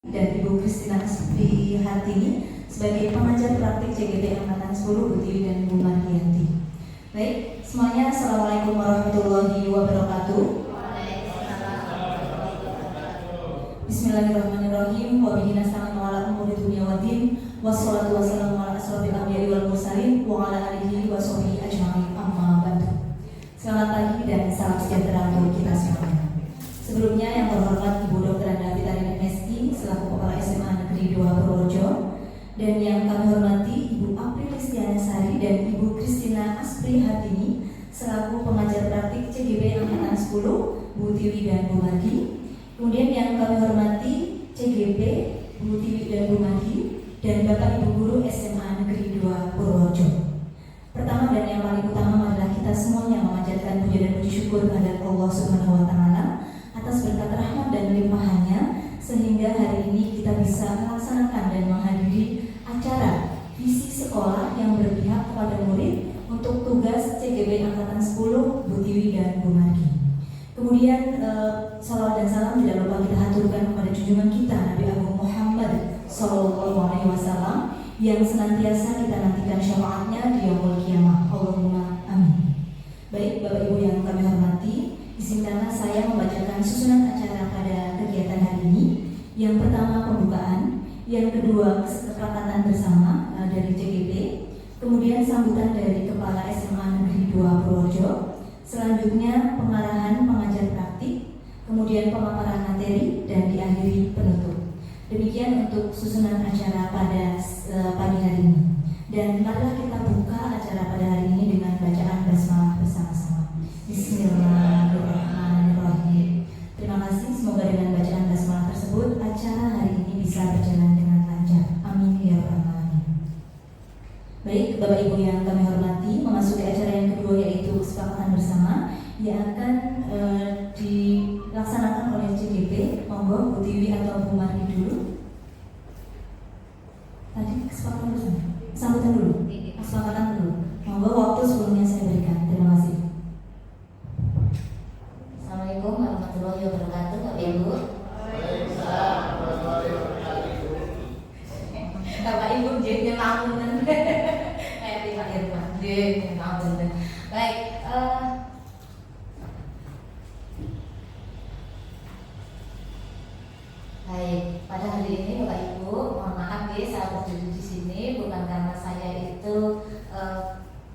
dan Ibu Kristina Asfi Hartini sebagai pengajar praktik CGP Angkatan 10 Bu Tiwi dan Bu Margianti. Baik, semuanya Assalamualaikum warahmatullahi wabarakatuh. Bismillahirrahmanirrahim. Wa bihi nasta'inu ala umuri dunya waddin. Wassalatu wassalamu ala asyrofil anbiya'i wal mursalin wa ala alihi wa sahbihi ajma'in. Amma ba'du. Selamat pagi dan salam sejahtera untuk kita semuanya. Sebelumnya yang terhormat Ibu Dr. Anda Fitarin MSI selaku Kepala SMA Negeri 2 Purworejo, dan yang kami hormati Ibu April Listiana Sari dan Ibu Kristina Asfi Hartini selaku pengajar praktik CGP Angkatan 10 Bu Tiwi dan Bu Margi. Kemudian yang kami hormati CGP Bu Tiwi dan Bu Margi dan Bapak Ibu Guru SMA Negeri 2 Purworejo. Pertama dan yang paling utama adalah kita semuanya memanjatkan puji dan puji syukur kepada Allah Subhanahu wa Ta'ala atas berkat rahmat dan limpahannya sehingga hari ini kita bisa melaksanakan dan menghadiri acara visi sekolah yang berpihak kepada murid untuk tugas CGP Angkatan 10 Bu Tiwi dan Bu Margi. Kemudian salawat dan salam tidak lupa kita haturkan kepada junjungan kita Nabi Agung Muhammad SAW yang senantiasa kita nantikan syafaatnya di yaumul qiyamah. Allahumma amin. Baik Bapak Ibu yang kami hormati, izinkanlah saya membacakan susunan acara pada kegiatan hari ini. Yang pertama pembukaan, yang kedua kesepakatan bersama dari CGP, kemudian sambutan dari Kepala SMA Negeri 2 Purworejo, selanjutnya pengarahan pengajar praktik, kemudian pemaparan materi, dan diakhiri penutup. Demikian untuk susunan acara pada pagi hari ini. Dan marilah kita buka acara pada hari ini dengan bacaan basmalah bersama-sama. Bismillahirrahmanirrahim. Terima kasih, semoga dengan bacaan basmalah tersebut acara hari ini bisa berjalan dengan lancar. Amin ya rabbal alamin. Baik, Bapak Ibu yang kami hormati, memasuki acara yang kedua yaitu kesepakatan bersama yang akan dilaksanakan oleh CGP. Monggo Bu Tiwi atau Bu Margi dulu. Tadi kesepakatan bersama. Sambutan dulu. Kesepakatan dulu. Monggo, waktu sebelumnya saya berikan. Terima kasih. Assalamualaikum warahmatullahi wabarakatuh, Bapak Ibu. Waalaikumsalam warahmatullahi wabarakatuh. Bapak Ibu jadi ngapunten. Kayak Pak Irfan, nggih, ngapunten. Baik, baik, pada hari ini Bapak Ibu, mohon maaf ya saya berdiri di sini bukan karena saya itu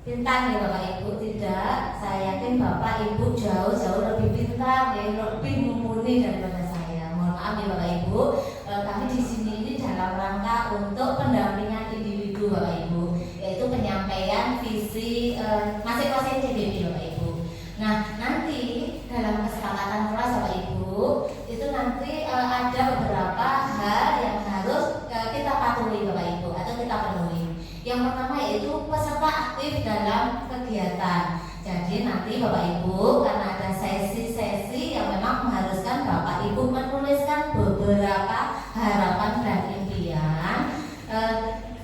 pintar ya Bapak Ibu, tidak. Saya yakin Bapak Ibu jauh-jauh lebih pintar ya, lebih mumpuni daripada saya. Mohon maaf ya Bapak Ibu, kami di sini ini dalam rangka untuk pendampingan individu Bapak Ibu, yaitu penyampaian visi masing-masing CGP Bapak Ibu. Nah, nanti dalam kesepakatan kelas Bapak Ibu itu nanti ada beberapa hal yang harus kita patuhi Bapak Ibu atau kita penuhi. Yang pertama yaitu peserta aktif dalam kegiatan. Jadi nanti Bapak Ibu karena ada sesi-sesi yang memang mengharuskan Bapak Ibu menuliskan beberapa harapan dan impian.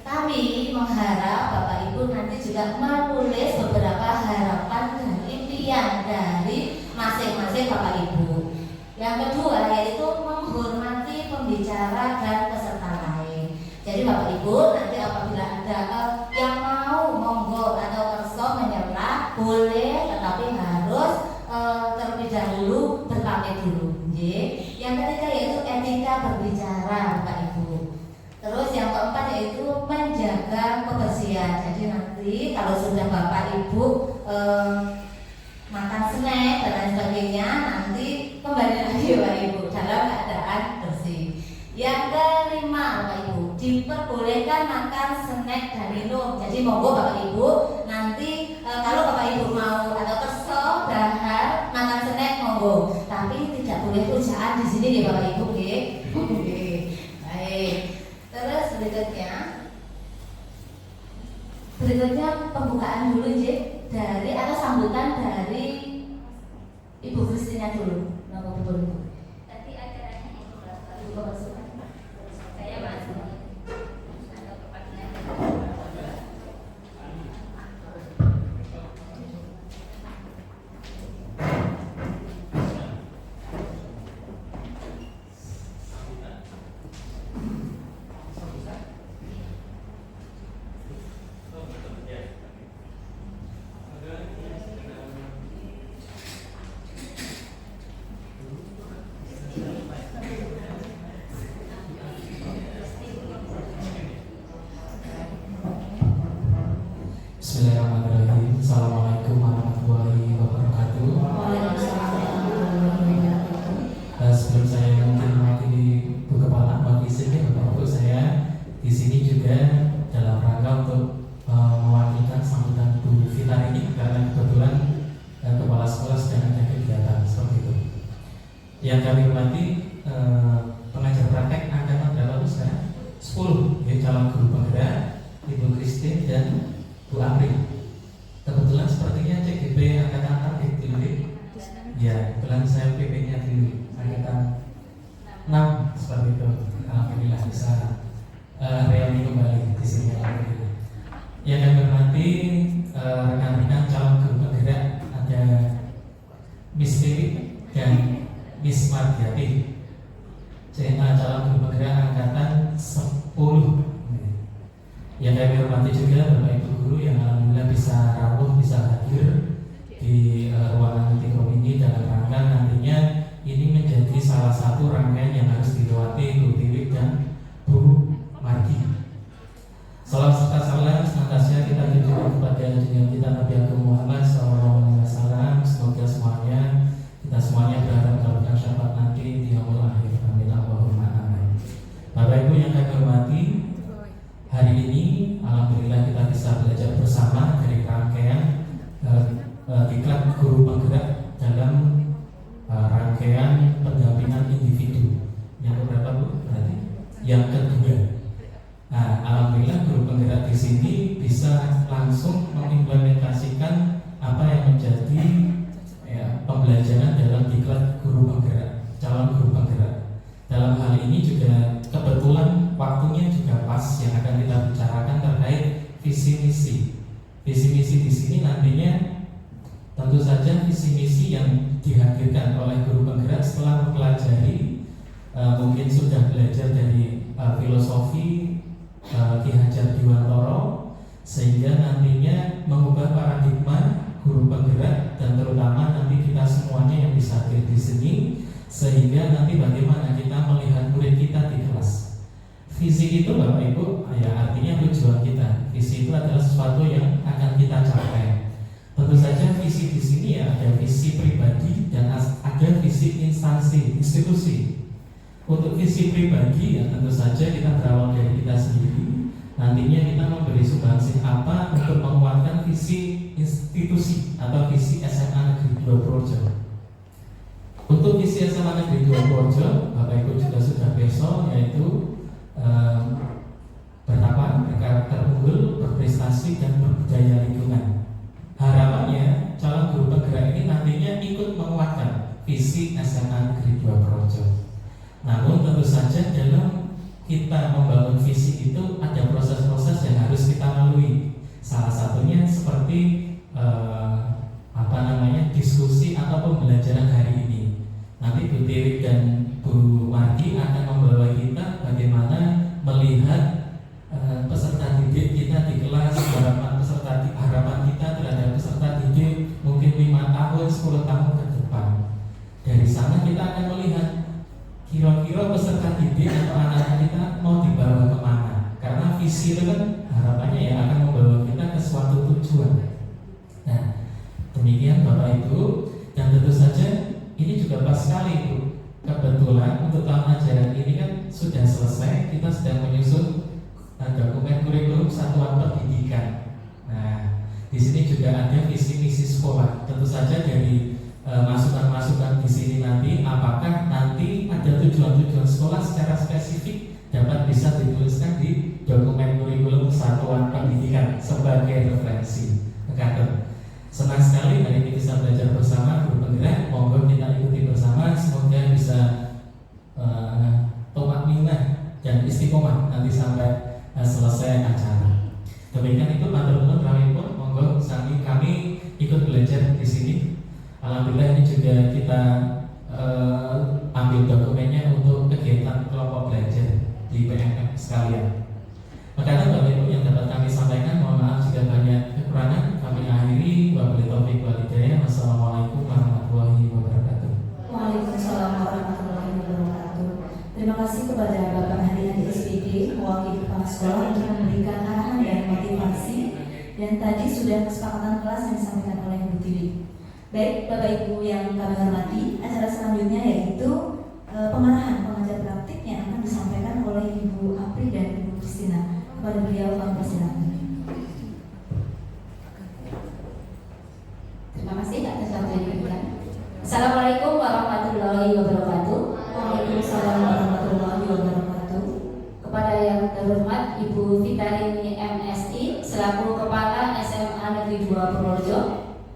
Kami mengharap Bapak Ibu nanti juga menulis beberapa harapan dan impian dari masing-masing Bapak Ibu. Yang kedua yaitu menghormati pembicara dan peserta lain. Jadi Bapak Ibu nanti apabila ada yang mau monggo atau kerso menyerah boleh, tetapi harus terlebih dahulu berpamit dulu. Yang ketiga yaitu etika berbicara Bapak Ibu. Terus yang keempat yaitu menjaga kebersihan. Jadi nanti kalau sudah Bapak Ibu makan snack dan lain sebagainya, nanti kembali lagi Bapak Ibu dalam keadaan bersih. Yang kelima Bapak Ibu, diperbolehkan makan snack dan minum. Jadi monggo Bapak Ibu nanti kalau Bapak Ibu mau atau kesel dahar makan snack monggo, tapi tidak boleh rujaan di sini ya Bapak Ibu, nggih. Baik. Terus berikutnya pembukaan dulu nggih dari atau sambutan dari Ibu Kristina dulu. Nama Ibu. Tadi acaranya itu Ibu masuk. saya masuk atau tepatnya Yang kami hormati pengajar praktek angkatan berapa Bu sekarang? 10 ya, calon guru penggerak Ibu Christine dan Bu Amri. Kebetulan sepertinya CGP angkatan 6 dulu ya, kebetulan saya PP-nya dulu angkatan 6 seperti itu. Alhamdulillah bisa reuni kembali di sini. Alhamdulillah. Yang kami hormati rekan-rekan calon guru penggerak, ada Miss Dewi dan Miss Mardiati, calon guru penggerak angkatan 10. Yang kami hormati juga Bapak Ibu guru yang alhamdulillah bisa rawuh, bisa hadir di ruangan meeting room ini dalam rangka nantinya ini menjadi salah satu rangkaian yang harus dilewati Bu Tiwi dan Bu Mardi. Salam serta salam senantiasa kita tujukan kepada junjungan kita Nabi Agung Muhammad SAW. Semoga kita semuanya berharap mendapatkan syafaat nanti di yaumul akhir. Amin Allahumma amin. Bapak Ibu yang kami hormati, hari ini alhamdulillah kita bisa belajar bersama dari rangkaian diklat guru penggerak dalam rangkaian pendampingan individu. Yang berapa Bu? Berarti yang kedua. Nah, alhamdulillah guru penggerak di sini bisa langsung mengimplementasikan apa yang menjadi pembelajaran dalam diklat guru penggerak, calon guru penggerak. Dalam hal ini juga kebetulan waktunya juga pas yang akan kita bicarakan terkait visi misi. Visi misi di sini nantinya tentu saja visi misi yang dihadirkan oleh guru penggerak setelah mempelajari mungkin sudah belajar dari filosofi Ki Hajar Dewantara, sehingga nantinya mengubah paradigma guru penggerak dan terutama nanti kita semuanya yang bisa hadir di sini, sehingga nanti bagaimana kita melihat murid kita di kelas. Visi itu Bapak Ibu ya artinya tujuan kita. Visi itu adalah sesuatu yang akan kita capai. Tentu saja visi di sini ya ada visi pribadi dan ada visi instansi, institusi. Untuk visi pribadi ya tentu saja kita berawal dari kita sendiri. Nantinya kita memberi sumbangsih apa untuk menguatkan visi institusi atau visi SMA Negeri 2 Projo. Untuk visi SMA Negeri 2 Projo, Bapak Ibu juga sudah besok, yaitu bertakwa, berkarakter unggul, berprestasi dan berbudaya lingkungan. Harapannya calon guru penggerak ini nantinya ikut menguatkan visi SMA Negeri 2 Projo. Namun tentu saja dalam kita membangun visi itu ada proses-proses yang harus kita lalui. Salah satunya seperti diskusi atau pembelajaran hari ini. Nanti Bu Tiwi dan Bu Mardi akan membawa kita bagaimana melihat peserta didik kita di kelas, harapan kita terhadap peserta didik mungkin 5 tahun, 10 tahun ke depan. Dari sana kita akan melihat kira-kira peserta didik atau anak-anak kita mau dibawa kemana. Karena visi itu kan harapannya ya akan membawa kita ke suatu tujuan. Nah, demikian Bapak Ibu, dan tentu saja ini juga pas sekali Bu. Kebetulan untuk tahun ajaran ini kan sudah selesai, kita sedang menyusun dokumen kurikulum satuan pendidikan. Nah, di sini juga ada visi misi sekolah. Tentu saja dari masukan-masukan di sini nanti, apakah nanti ada tujuan-tujuan sekolah secara spesifik dapat bisa dituliskan di dokumen kurikulum satuan pendidikan sebagai referensi. Rekan, senang sekali hari ini bisa belajar bersama guru penggerak. Monggo kita ikuti bersama, semoga bisa tomak minah dan istiqomah nanti sampai selesai acara. Demikian itu matur nuwun rawuhipun, monggo sami kami ikut belajar di sini. Alhamdulillah ini juga kita ambil dokumennya untuk kegiatan kelompok belajar di PMF sekalian. Maka Bapak Ibu yang dapat kami sampaikan, mohon maaf jika banyak kekurangan. Kami akhiri, wabillahi taufiq wal hidayah. Wassalamualaikum warahmatullahi wabarakatuh. Waalaikumsalam warahmatullahi wabarakatuh. Terima kasih kepada Bapak Hadi SPD, mewakili kepala sekolah untuk memberikan arahan dan motivasi. Dan tadi sudah kesepakatan kelas yang disampaikan oleh Bu Tiwi. Baik Bapak Ibu yang kami hormati, acara selanjutnya yaitu pengarahan pengajar praktik yang akan disampaikan oleh Ibu Apri dan Ibu Kristina. Kepada beliau kami persilakan. Terima kasih atas waktu yang diberikan. Assalamualaikum warahmatullahi wabarakatuh. terhormat Ibu Fitarini MSI selaku Kepala SMA Negeri 2 Purworejo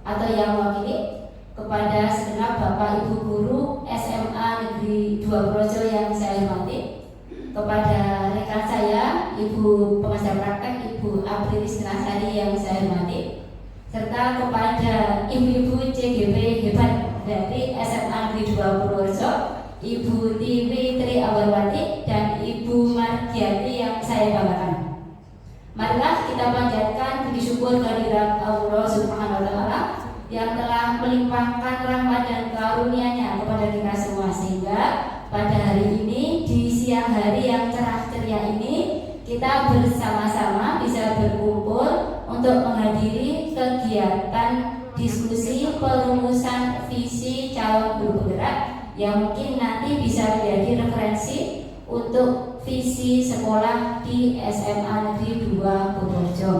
atau yang mewakili, kepada segenap Bapak Ibu Guru SMA Negeri 2 Purworejo yang saya hormati, kepada rekan saya Ibu Pengajar Praktek Ibu Apri Rizkynasari yang saya hormati, serta kepada ibu-ibu CGP hebat dari SMA Negeri 2 Purworejo, Ibu Tiwi Tri Awarwati dan Ibu Margiati yang saya banggakan. Marilah kita panjatkan puji syukur kehadirat Allah Subhanahu wa Ta'ala yang telah melimpahkan rahmat dan karunia-Nya kepada kita semua, sehingga pada hari ini, di siang hari yang cerah ceria ini, kita bersama-sama bisa berkumpul untuk menghadiri kegiatan diskusi perumusan visi calon guru penggerak yang mungkin nanti bisa menjadi referensi untuk visi sekolah di SMA Negeri 2 Purworejo.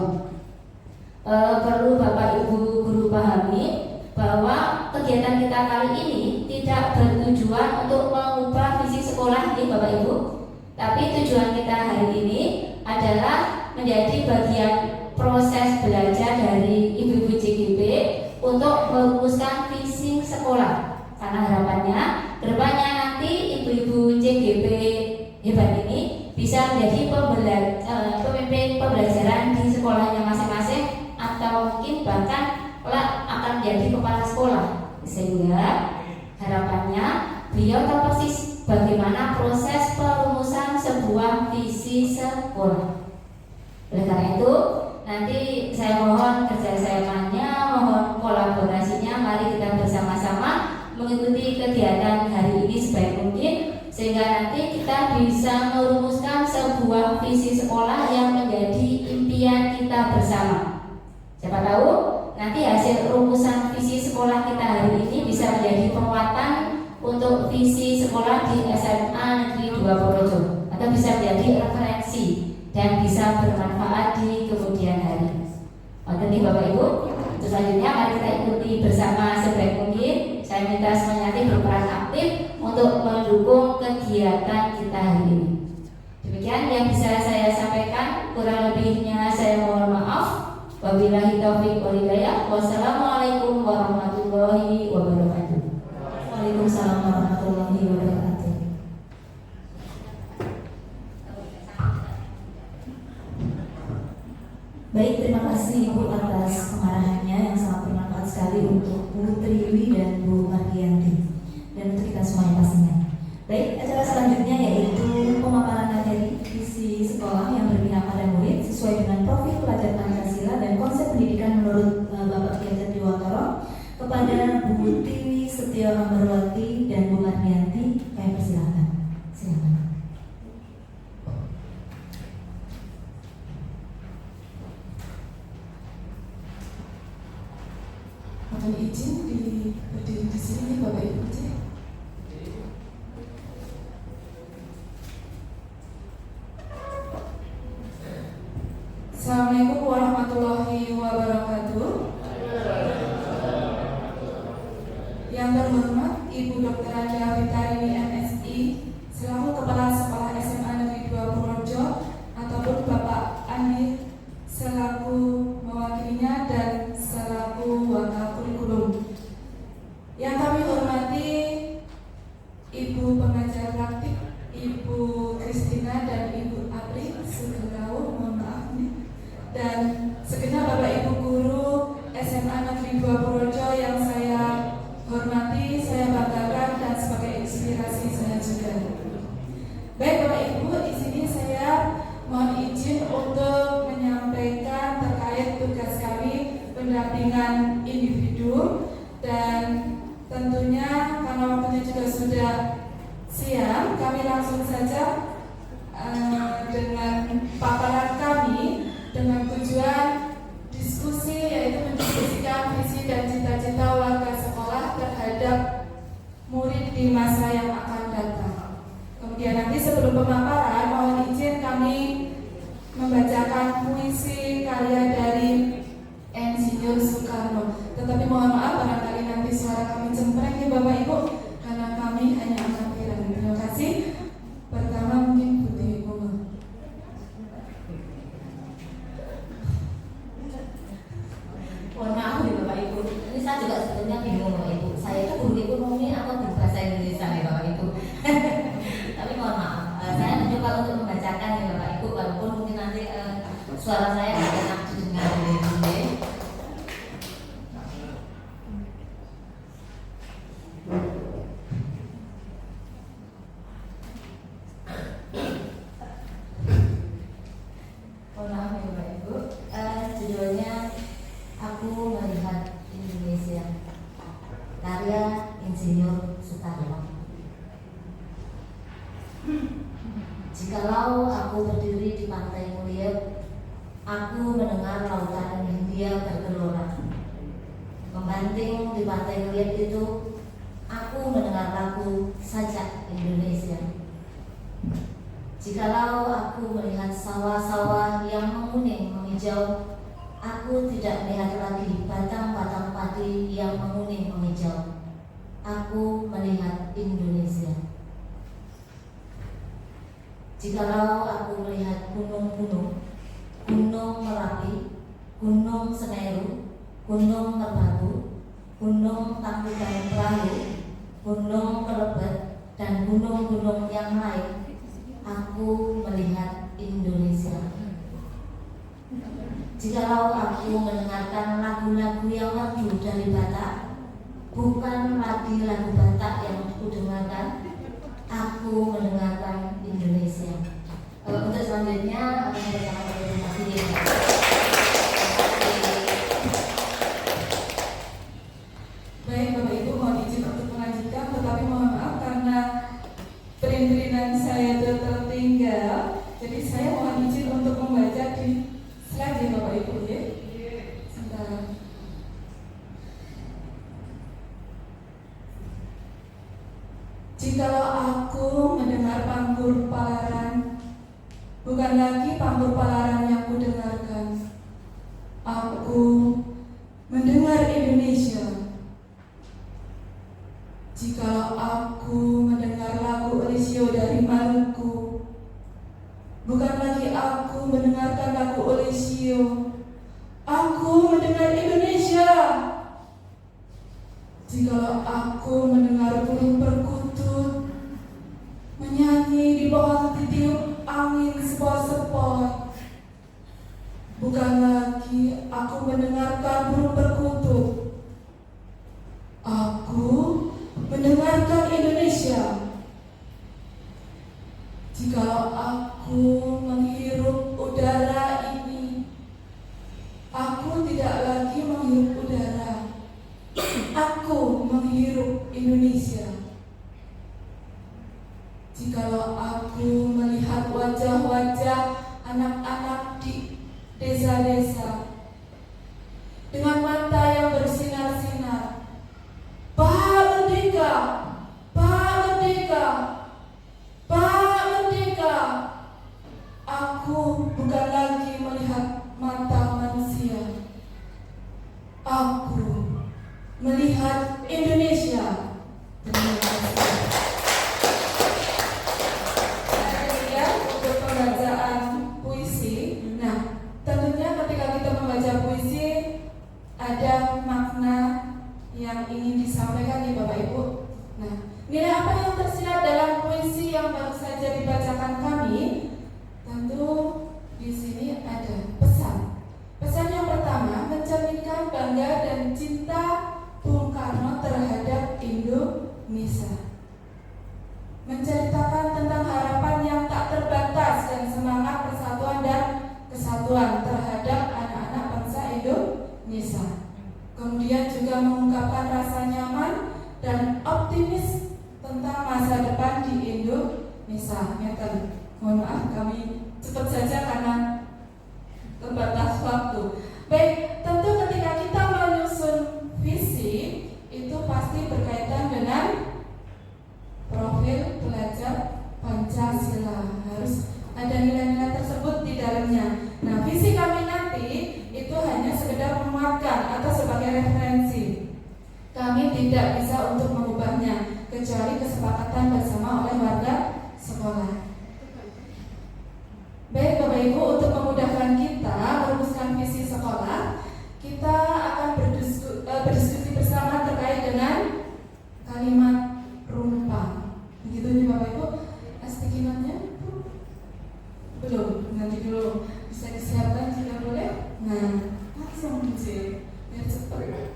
Perlu Bapak Ibu guru pahami bahwa kegiatan kita kali ini tidak bertujuan untuk mengubah visi sekolah nih Bapak Ibu, tapi tujuan kita hari ini adalah menjadi bagian proses belajar dari ibu-ibu CGP untuk merumuskan visi sekolah. Karena harapannya kedepannya nanti ibu-ibu CGP hebat ini bisa menjadi pemimpin pembelajaran di sekolahnya masing-masing, atau mungkin bahkan akan menjadi kepala sekolah, sehingga harapannya beliau tahu persis bagaimana proses perumusan sebuah visi sekolah. Oleh karena itu, nanti saya mohon kerjasamanya, mohon kolaborasinya. Mari kita bersama-sama mengikuti kegiatan hari ini sebaik mungkin, sehingga nanti kita bisa merumuskan sebuah visi sekolah yang menjadi impian kita bersama. Siapa tahu nanti hasil rumusan visi sekolah kita hari ini bisa menjadi penguatan untuk visi sekolah di SMA Negeri 2 Purworejo, atau bisa menjadi referensi dan bisa bermanfaat di kemudian hari. Oke Bapak Ibu, selanjutnya mari kita ikuti bersama sebaik mungkin. Saya minta semuanya nanti berperan aktif untuk mendukung kegiatan kita hari ini. Demikian yang bisa saya sampaikan, kurang lebihnya saya mohon maaf. Wabillahi taufiq wal hidayah. Wassalamualaikum warahmatullahi wabarakatuh. Waalaikumsalam warahmatullahi wabarakatuh. Baik, terima kasih Ibu atas pengarahannya yang sangat bermanfaat sekali untuk Bu Triwi dan Bu Margianti, dan untuk kita semuanya pastinya. Baik, acara selanjutnya yaitu pemaparan materi visi sekolah yang berpihak pada murid sesuai dengan profil pelajar Pancasila dan konsep pendidikan menurut Bapak Kiai Triwantoro. Kepada Bu Tiwi Setio Amarwati dan Bu Margianti, kami persilakan. Silakan. Mohon izin berdiri di sini Bapak Ibu. Assalamualaikum warahmatullahi wabarakatuh. Yang terhormat Ibu Dr. Anja Fitarini MSI selaku Kepala Sekolah SMA Negeri 2 Purworejo, ataupun Bapak Andi selaku mewakilinya dan selaku wakil. Yang kami hormati Ibu Pengajar Praktik Ibu Kristina dan Ibu Apri, mohon maaf nih, dan segenap Bapak suara saya nggak enak didengar ini. Mohon maaf ya Bapak Ibu. Judulnya Aku Melihat Indonesia, karya Insinyur Soekarno. Jikalau aku berdiri di pantai mulia, aku mendengar lautan Hindia bergelora. Membanting di pantai mulia itu, aku mendengar lagu Sajak Indonesia. Jikalau aku melihat sawah-sawah yang menguning menghijau, aku tidak melihat lagi batang-batang padi yang menguning menghijau. Aku melihat Indonesia. Jikalau aku melihat gunung-gunung, Gunung Merapi, Gunung Semeru, Gunung Merbabu, Gunung Tangkuban Perahu, Gunung Kelebet, dan gunung-gunung yang lain, aku melihat Indonesia. Jikalau aku mendengarkan lagu-lagu yang merdu dari Batak, bukan lagi lagu Batak yang aku dengarkan, aku mendengarkan Indonesia. Untuk selanjutnya akan bersama dengan Fidel. Baik Bapak Ibu, mohon izin untuk melanjutkan, tetapi mohon maaf karena print-printan saya itu tertinggal, jadi saya mohon izin untuk membaca di slide ya Bapak Ibu ya. Sebentar. Jikalau aku mendengar panggur palaran, bukan lagi panggur palaran yang kudengarkan, aku mendengar Indonesia. Jikalau aku mendengar lagu Olisio dari Maluku, bukan lagi aku mendengarkan lagu Olisio, aku mendengar Indonesia. Jikalau aku mendengar burung perkutut menyanyi di bawah ditiup angin sepoi-sepoi, bukan lagi aku mendengarkan burung perkutut, aku mendengarkan Indonesia. Jikalau aku menghirup udara ini, aku tidak lagi menghirup udara, aku menghirup Indonesia. Jikalau aku melihat wajah-wajah anak-anak di desa-desa dengan mata yang bersinar-sinar, Pak Merdeka, Pak Merdeka, Pak Merdeka, aku bukan lagi melihat mata manusia, aku melihat Indonesia. Terima kasih. Kemudian untuk pembacaan puisi. Nah, tentunya ketika kita membaca puisi ada makna yang ingin disampaikan nih Bapak Ibu. Nah, nilai apa yang tersirat dalam puisi yang baru saja dibacakan kami? Tentu di sini ada pesan. Pesan yang pertama mencerminkan bangga dan cinta Bung Karno terhadap Indonesia. Menceritakan tentang harapan yang tak terbatas dan semangat persatuan dan kesatuan terhadap anak-anak bangsa Indonesia. Kemudian juga mengungkapkan rasa nyaman dan optimis tentang masa depan di Indonesia. Mohon maaf kami cepat saja karena terbatas waktu. Baik, tentu ketika kita menyusun visi itu pasti berkaitan dengan profil pelajar Pancasila. Harus ada nilai-nilai tersebut di dalamnya. Nah, visi kami nanti itu hanya sekedar menguatkan atau sebagai referensi. Kami tidak bisa untuk mengubahnya kecuali kesepakatan bersama oleh warga sekolah. Baik Bapak Ibu, untuk memudahkan kita merumuskan visi sekolah, kita akan berdiskusi bersama terkait dengan kalimat rumpang. Begitu nih Bapak Ibu, sticky note-nya. Belum, nanti dulu bisa disiapkan jika boleh. Nah, langsung sih, biar cepat.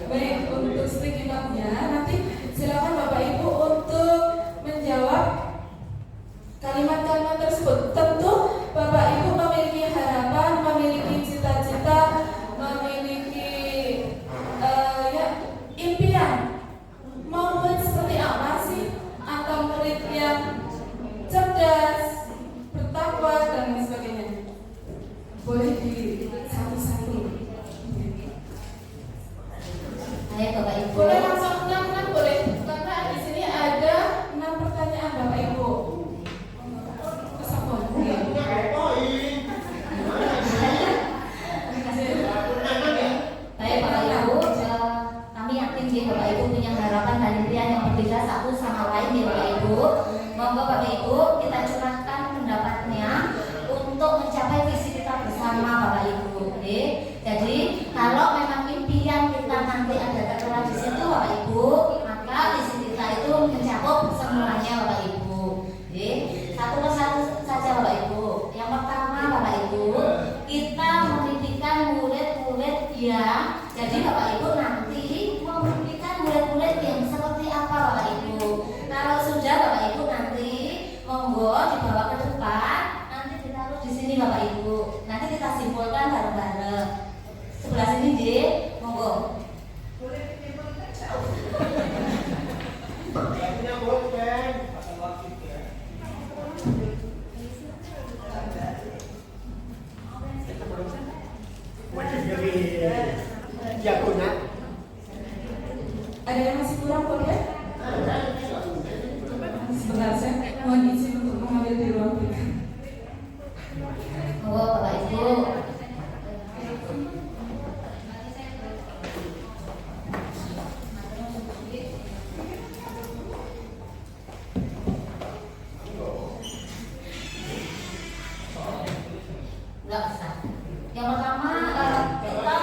Baik, untuk strik imamnya nanti silakan Bapak Ibu untuk menjawab kalimat-kalimat tersebut. Tentu Bapak Ibu memiliki harapan, memiliki cita-cita, memiliki impian. Mau murid seperti apa sih? Atau murid yang cerdas, bertakwa dan lain sebagainya. Boleh di satu-satu. Ayo Bapak Ibu. Boleh langsung 6 boleh, karena di sini ada 6 pertanyaan Bapak Ibu. Kesapun. Baik Bapak Ibu, kami yakin ya Bapak Ibu punya harapan dan impian yang berbeda satu sama lain ya Bapak Ibu. Monggo Bapak Ibu kita curahkan pendapatnya untuk mencapai visi kita bersama Bapak Ibu. Oke? Jadi kalau memang impian kita nanti ada tertera di situ Bapak Ibu, maka visi kita itu mencakup semuanya Bapak Ibu. Oke? Satu persatu saja Bapak Ibu. Yang pertama Bapak Ibu, kita mendidikan murid-murid yang jadi Bapak Ibu nanti mendidikan murid-murid yang seperti apa Bapak Ibu. Kalau sudah Bapak Ibu nanti monggo dibawa ke depan, nanti ditaruh di sini Bapak Ibu. Nanti kita simpulkan bareng-bareng. Sebelah sini J, monggo. Ada yang masih kurang boleh? Sebentar, saya mohon izin untuk mengambil di ruang berikan. Monggo Bapak Ibu. Enggak usah. Yang pertama kita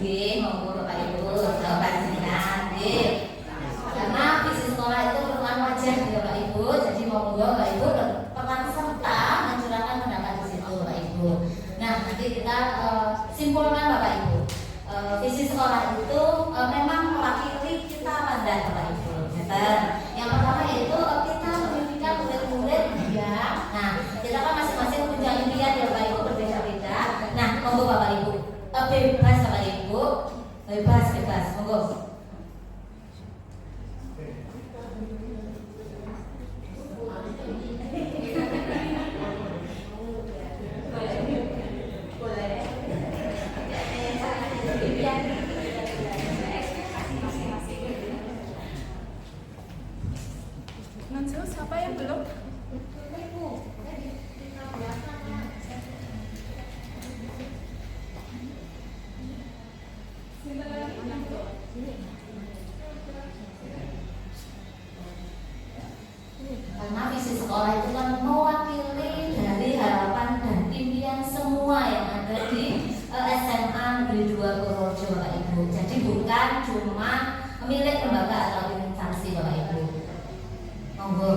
D, monggo Bapak Ibu jawabannya D. Karena visi sekolah itu merupakan wajah ya Bapak Ibu. Jadi monggo Bapak Ibu peran serta mencurahkan pendapat di situ Bapak Ibu. Nah nanti kita simpulkan Bapak Ibu. Visi sekolah itu memang mewakili kita pada Bapak Ibu. Yang pertama yaitu kita mendidikan murid-murid yang, nah kita kan masing-masing punya impian ya Bapak Ibu berbeda-beda. Nah monggo Bapak Ibu bebas Bapak Ibu, bebas monggo. Nanti siapa yang belum? Karena visi sekolah itu kan mewakili dari harapan dan impian semua yang ada di SMA Negeri 2 Purworejo Bapak Ibu. Jadi bukan cuma milik lembaga atau instansi Bapak Ibu. Monggo.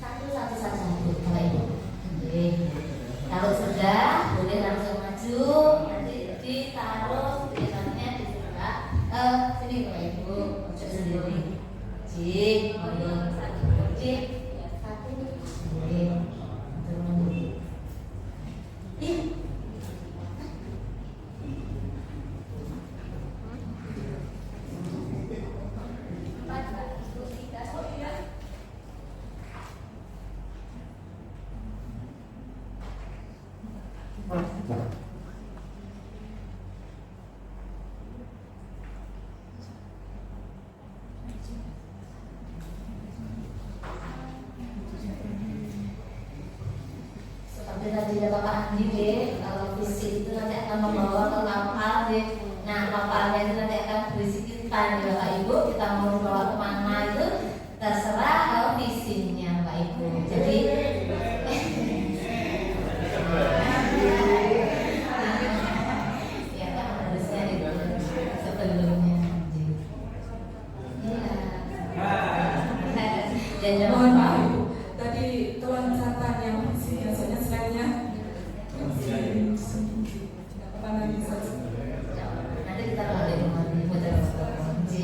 Satu-satu saja Bu Bapak Ibu. Oke. Kalau sudah boleh langsung maju, nanti ditaruh tulisannya di sebelah sini Bapak Ibu, pojok sendiri. Cik, monggo satu cik, satu, oke, turun dulu. Ih. Seperti tadi kata Pak Andi deh, kalau visi itu nanti akan membawa ke kapal deh. Nah kapalnya itu nanti akan berisi kita nih Bapak Ibu. Kita mau dibawa kemana itu terserah visinya Bapak Ibu. Jadi ya kan harusnya itu sebelumnya. Iya. Ya, Mohon maaf Ibu, tadi keloncatan yang biasanya slide-nya apa lagi saja. nanti kita balik model J.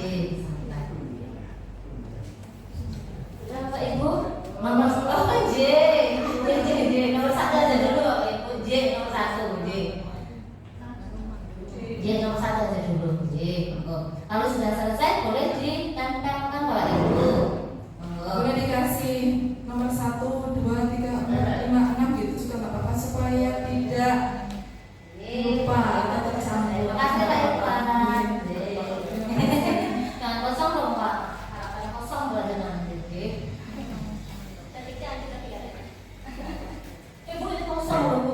Bapak Ibu, nomor J nomor 1 aja dulu Bapak Ibu. J nomor 1 J nomor 1 aja dulu J. Kalau sudah selesai boleh ditempelkan Bapak Ibu. Boleh dikasih nomor 1, 2, 3, 4, 5, 6 gitu juga nggak apa-apa supaya tidak lupa atau tercampur. Terima kasih Pak Irfan. Jangan kosong dong Pak. Harapan kosong berarti nanti. Ketika kita tidak ada. Ibu ini kosong loh Bu.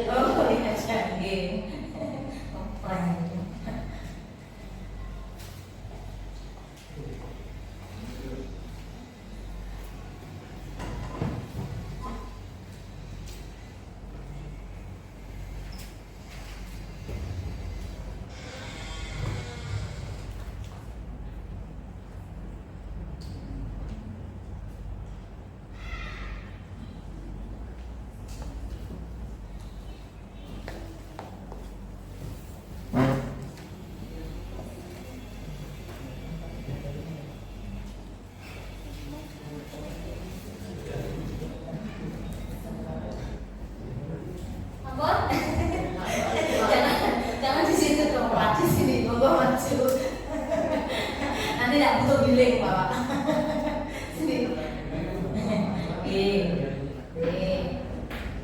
Oh iya canggih. Keren. Apa? Jangan di situ dong Pak, di sini monggo maju. Nanti tidak butuh giling Pak. Sini.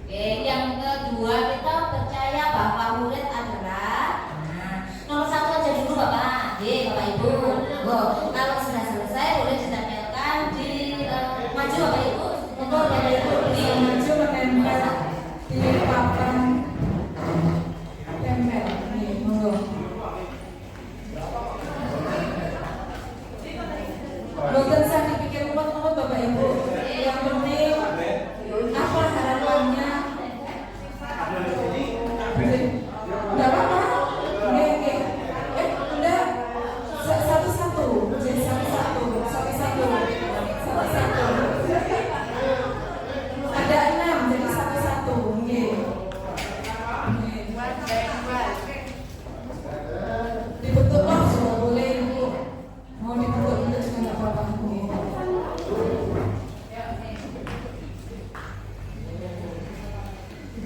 Oke, yang kedua kita percaya bahwa murid adalah nomor 1 aja dulu Bapak. Bapak Ibu. Kalau sudah selesai boleh ditempelkan di maju Bapak Ibu. Untuk Bapak Ibu di Maju menempel di papan tempel. Nih, monggo. Boten usah dipikir umat-umat Bapak Ibu. Yang penting apa harapannya? Enggak apa-apa. Oke. Enggak. Satu-satu. Jadi satu-satu. Ada 6 jadi satu-satu. Oke. Dibentuk box juga boleh Ibu. Mau dibentuk juga nggak apa-apa.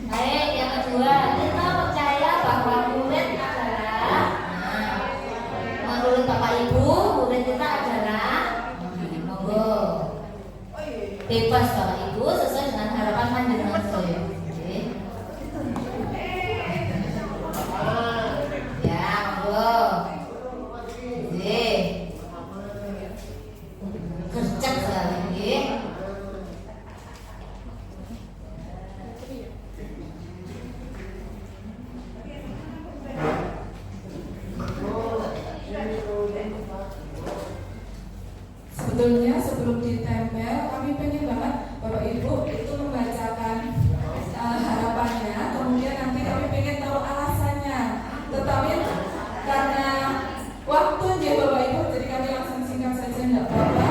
Baik, yang kedua kita percaya bahwa murid adalah menurut Bapak Ibu, murid kita adalah monggo bebas Bapak Ibu sesuai dengan harapan panjenengan saya. Ya, monggo. Gercep sekali nggih. Sebetulnya sebelum ditempel kami pengen banget Bapak Ibu itu membacakan harapannya, kemudian nanti kami pengen tahu alasannya. Tetapi karena waktu aja Bapak Ibu, jadi kami langsung singkat saja enggak apa-apa.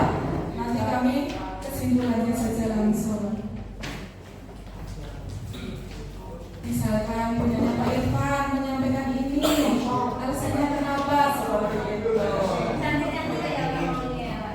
Nanti kami kesimpulannya saja langsung. Misalkan punya Pak Irfan menyampaikan ini, alasannya kenapa seperti itu. Cantik-cantik ya ngomongnya Pak.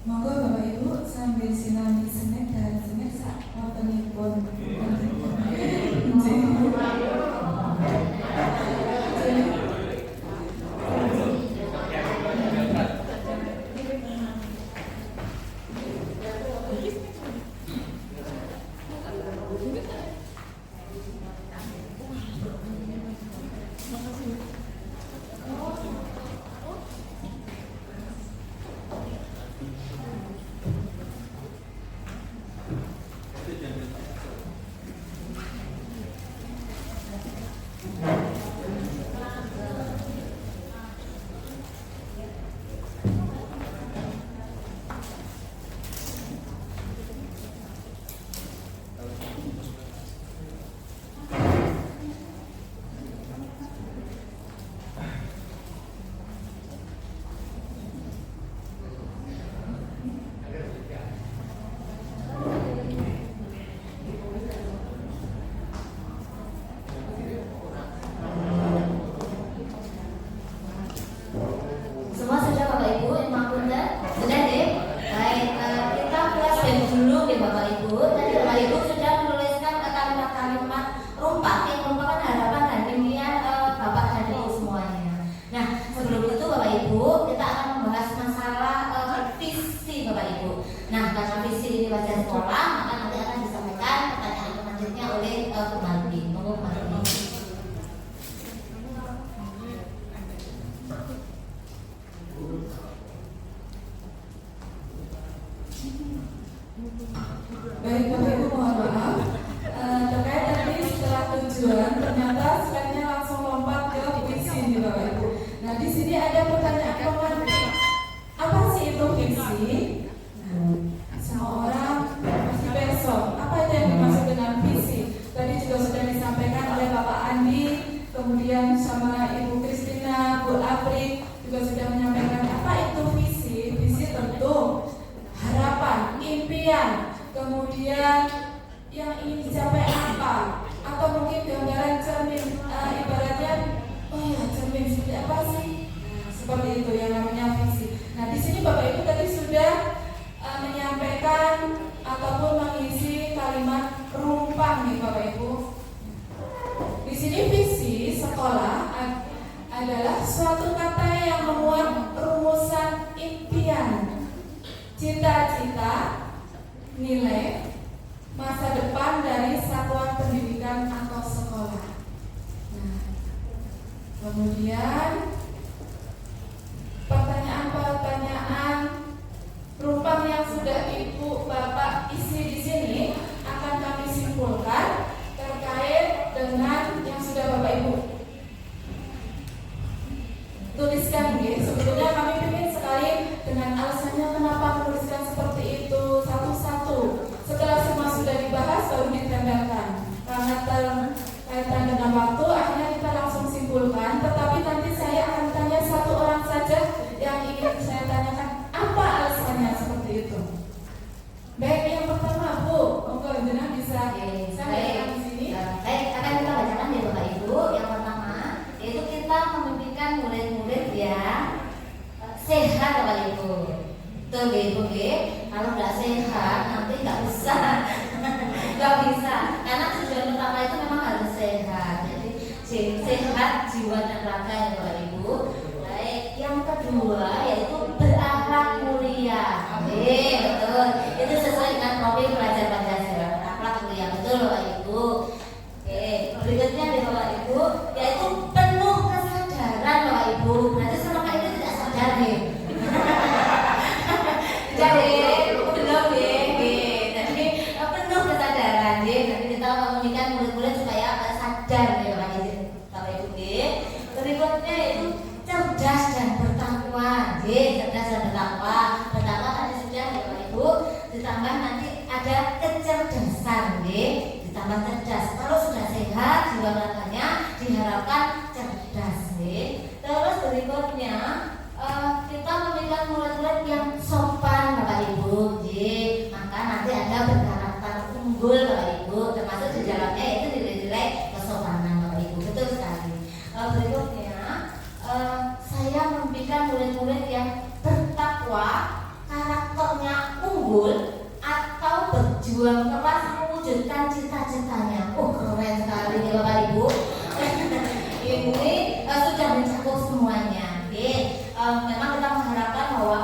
Monggo Bapak Ibu sambil sinami senek dan senek sak wontenipun. Semua sudah Bapak Ibu, Imam Bunda? Sudah deh? Baik, kita flashback dulu deh Bapak Ibu. Tadi Bapak Ibu sudah menuliskan kalimat-kalimat rumpak yang merupakan harapan dan impian Bapak dan Ibu semuanya. Nah, sebelum itu Bapak Ibu, kita akan membahas masalah visi Bapak Ibu. Nah, karena visi ini wajah sekolah, maka nanti akan disampaikan pertanyaan selanjutnya oleh Bu Malvi. Monggo Bu Malvi. Baik Bapak Ibu, mohon maaf terkait tadi setelah tujuan ternyata slide-nya langsung lompat ke visi nih Bapak Ibu. Nah di sini ada pertanyaan pemantik. Apa sih itu visi? Semua orang pasti besok. Apa itu yang dimaksud dengan visi? Tadi juga sudah disampaikan oleh Bapak Andi, kemudian sama Ibu Kristina, Bu Apri juga sudah menyampaikan apa itu visi. Visi tentu harapan, impian, kemudian yang ingin dicapai apa, atau mungkin gambaran cermin, ibaratnya, oh ya cermin seperti apa sih? Nah, seperti itu yang namanya visi. Nah di sini Bapak Ibu tadi sudah menyampaikan ataupun mengisi kalimat rumpang nih Bapak Ibu. Di sini visi sekolah adalah suatu kata yang memuat rumusan impian, cita-cita, nilai, masa depan dari satuan pendidikan atau sekolah. Nah, kemudian pertanyaan-pertanyaan rumpang yang sudah Ibu Bapak isi di sini akan kami simpulkan terkait dengan yang sudah Bapak Ibu tuliskan. Sebetulnya kami ingin sekali dengan alasannya kenapa menuliskan seperti Baik, yang pertama Bu, monggo jenengan bisa Oke, sampaikan di sini. baik, akan kita bacakan ya Bapak Ibu. Yang pertama, yaitu kita memimpikan murid-murid yang sehat Bapak Ibu. Betul Ibu, kalau nggak sehat nanti nggak bisa, nggak bisa. Karena tujuan utama itu memang harus sehat. Jadi sehat jiwa dan raga ya Bapak Ibu. Baik, yang kedua yaitu berakhlak mulia. Betul. Itu sesuai dengan profil pelajar Pancasila, berakhlak mulia. Betul Bapak Ibu. Oke, berikutnya nih Bapak Ibu, yaitu penuh kesadaran Bapak Ibu. Berarti selama ini tidak sadar nih. Jadi belum jadi penuh kesadaran nih. Nanti kita memiliki murid-murid supaya sadar nih Bapak Ibu. Berikutnya itu cerdas dan bertakwa. Cerdas dan bertakwa. Bertakwa tadi sudah ya Bapak Ibu. Ditambah nanti ada kecerdasan, ditambah cerdas. Kalau sudah sehat jiwa raganya diharapkan cerdas. Terus berikutnya kita memiliki murid-murid yang sopan Bapak Ibu. Maka nanti ada berkarakter unggul Bapak Ibu. Termasuk di dalamnya itu nilai-nilai kesopanan Bapak Ibu. Betul sekali. Berikutnya saya memimpikan murid-murid yang bertakwa, karakternya unggul, atau berjuang keras mewujudkan cita-citanya. Keren sekali ya Bapak Ibu. Ini sudah mencakup semuanya. Memang kita mengharapkan bahwa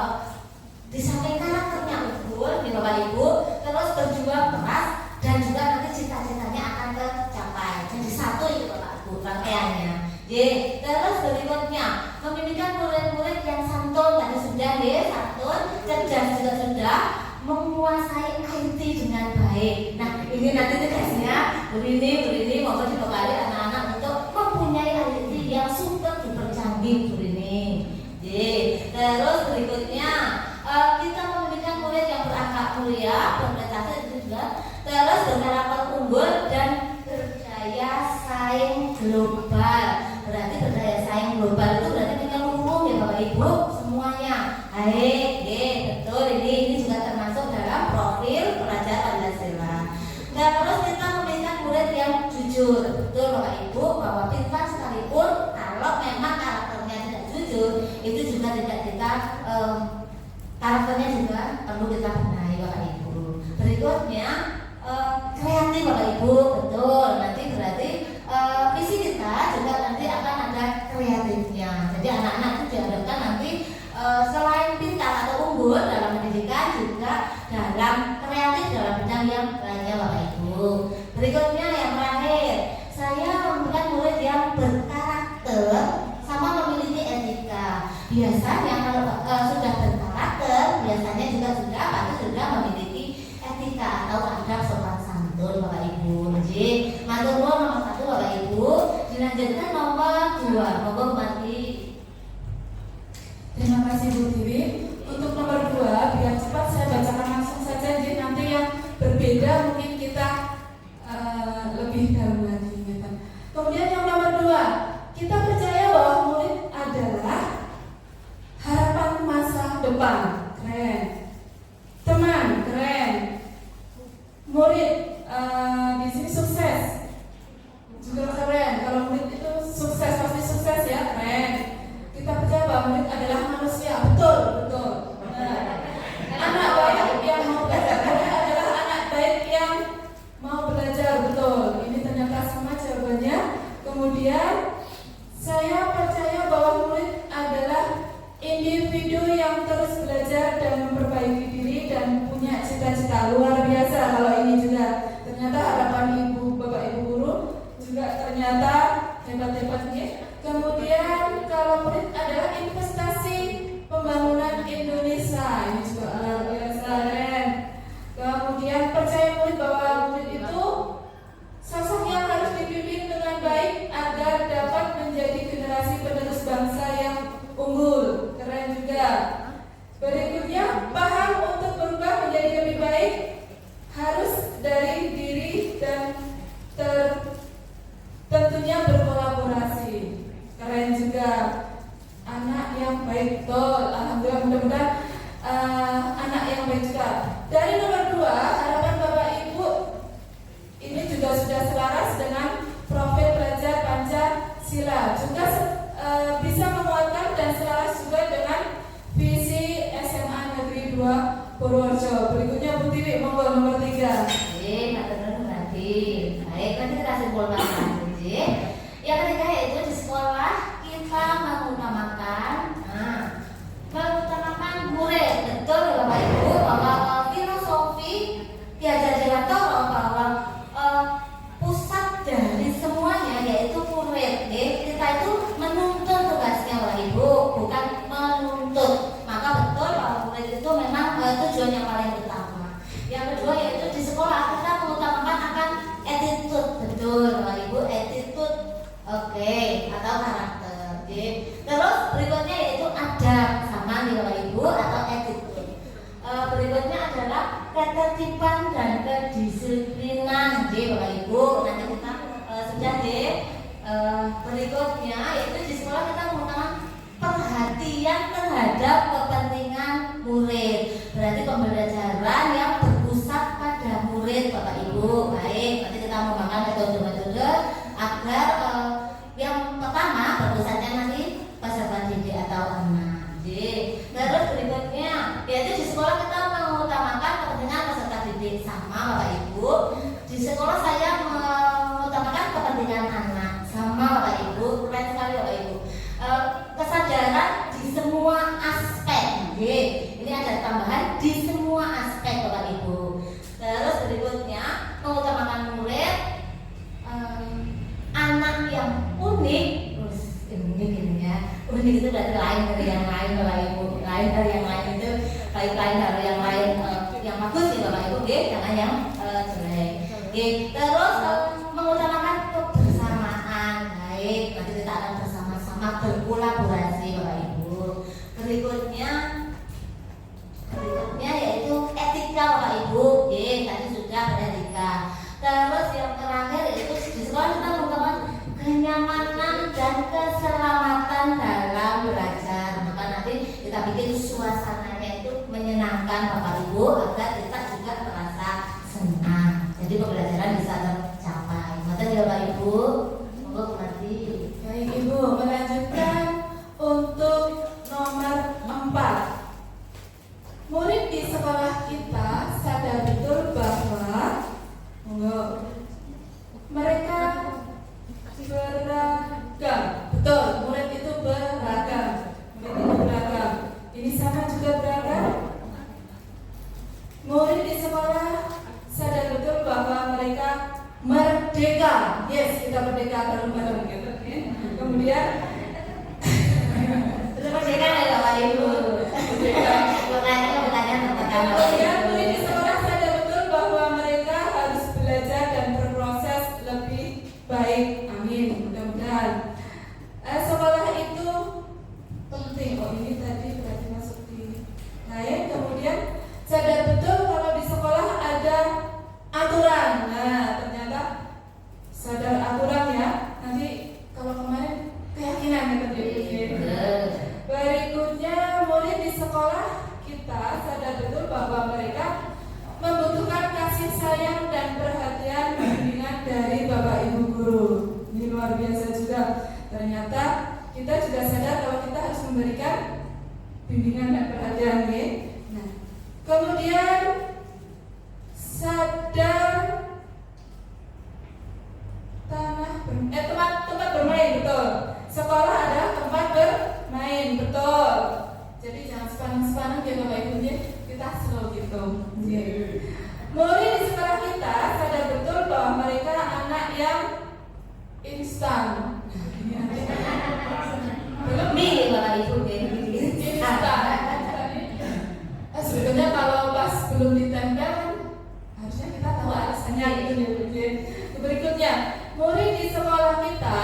di samping karakternya unggul ya Bapak Ibu, terus berjuang keras dan juga nanti cita-citanya akan tercapai. Jadi satu itu Bapak Ibu rangkaiannya. Terus berikutnya memimpikan murid-murid yang santun tadi sudah santun, cerdas juga sudah, menguasai IT dengan baik. Nah ini nanti tugasnya berini maupun dibekali anak-anak untuk mempunyai IT yang super duper canggih berini. Terus berikutnya kita memimpikan murid yang berakhlak mulia, berprestasi itu juga, terus berkarakter unggul dan berdaya saing global. Berarti berdaya saing global itu berarti tinggal umum ya Bapak Ibu semuanya. Betul, ini juga termasuk dalam profil pelajar Pancasila. Dan terus kita memiliki murid yang jujur. Betul Bapak Ibu, bahwa pintar sekalipun kalau memang karakternya tidak jujur, itu juga tidak kita karakternya juga perlu kita benahi Bapak Ibu. Berikutnya kreatif Bapak Ibu. Betul, nanti berarti visi kita juga nanti akan ada kreatifnya. Jadi anak-anak itu diharapkan nanti selain pintar atau unggul dalam pendidikan juga dalam kreatif dalam bidang yang lainnya Bapak Ibu. Berikutnya yang terakhir, saya memberikan murid yang berkarakter sama memiliki etika. Biasanya kalau sudah berkarakter, biasanya juga pasti sudah memiliki etika atau adab sopan santun Bapak Ibu. Jadi matur nuwun nomor 1 Bapak Ibu. Dilanjutkan nomor 2. Monggo Bupati. Terima kasih Bu Tiwi. Untuk nomor 2, biar cepat saya bacakan langsung saja. Jadi nanti yang berbeda mungkin kita lebih dalam lagi. Kemudian yang nomor 2, kita percaya bahwa murid adalah harapan masa depan. Keren. Teman, keren. Murid di sini sukses. Juga keren. Kalau murid itu sukses, pasti sukses ya, keren. Kita percaya bahwa murid adalah manusia. Betul. Anak baik yang mau belajar. Murid adalah anak baik yang mau belajar. Betul. Ini ternyata sama jawabannya. Kemudian saya percaya bahwa murid adalah individu yang terus belajar dan memperbaiki diri dan punya cita-cita luar biasa. Kalau ini juga ternyata ketertiban dan kedisiplinan, Bapak Ibu. Nanti kita sudah deh. Berikutnya yaitu di sekolah kita menggunakan perhatian terhadap kepentingan murid. Berarti pembelajaran yang berpusat pada murid, Bapak Ibu. Baik, nanti kita menggunakan metode-metode agar yang pertama berpusatnya nanti peserta didik atau anak. Terus berikutnya yaitu di sekolah kita mengutamakan kepentingan peserta didik, sama Bapak Ibu. Di sekolah saya mengutamakan kepentingan anak, sama Bapak Ibu. Keren sekali Bapak Ibu. Kesadaran di semua aspek. Ini ada tambahan di semua aspek Bapak Ibu. Terus berikutnya mengutamakan murid, anak yang unik. Unik ini ya. Unik itu berarti lain dari yang lain Bapak Ibu. Lain dari yang lain itu lain dari yang lain yang bagus ya Bapak Ibu. Jangan yang jelek. Terus mengutamakan kebersamaan. Baik, nanti kita akan bersama-sama berkolaborasi Bapak Ibu. Berikutnya yaitu etika Bapak Ibu. Tadi sudah beretika. Terus yang terakhir yaitu di sekolah kita mengutamakan kenyamanan dan keselamatan dalam belajar. Maka nanti kita bikin suasananya itu menyenangkan Bapak Ibu agar kita juga merasa senang. Jadi pembelajaran bisa tercapai. Maka Bapak Ibu, monggo berarti. Baik Ibu, melanjutkan untuk nomor 4. Murid di sekolah kita sadar betul bahwa mereka beragam. Betul, murid itu beragam. Ini sama juga beragam. Murid di sekolah sadar betul bahwa mereka merdeka. Yes, kita merdeka bareng-bareng gitu. Kemudian Merdeka ya Bapak Ibu. kemudian murid di sekolah sadar betul bahwa mereka harus belajar dan berproses lebih baik. Amin. Mudah-mudahan sekolah itu penting. Oh, ini tadi berarti masuk di lain. Kemudian sadar betul kalau di sekolah ada aturan. Nah, ternyata sadar aturan ya. Nanti kalau kemarin keyakinan gitu. Berikutnya murid di sekolah kita sadar betul bahwa mereka membutuhkan kasih sayang dan perhatian bimbingan dari Bapak Ibu guru. Ini luar biasa juga. Ternyata kita juga sadar kalau kita harus memberikan bimbingan dan perhatian. Nah, kemudian sadar tempat bermain, betul. Sekolah adalah tempat bermain, betul. Jadi jangan sepaneng-sepaneng ya Bapak Ibu, kita slow gitu. Murid di sekolah kita sadar betul bahwa mereka anak yang instan. Belum nih Bapak Ibu Instan. Sebetulnya kalau pas belum ditempel harusnya kita tahu alasannya gitu. Berikutnya, murid di sekolah kita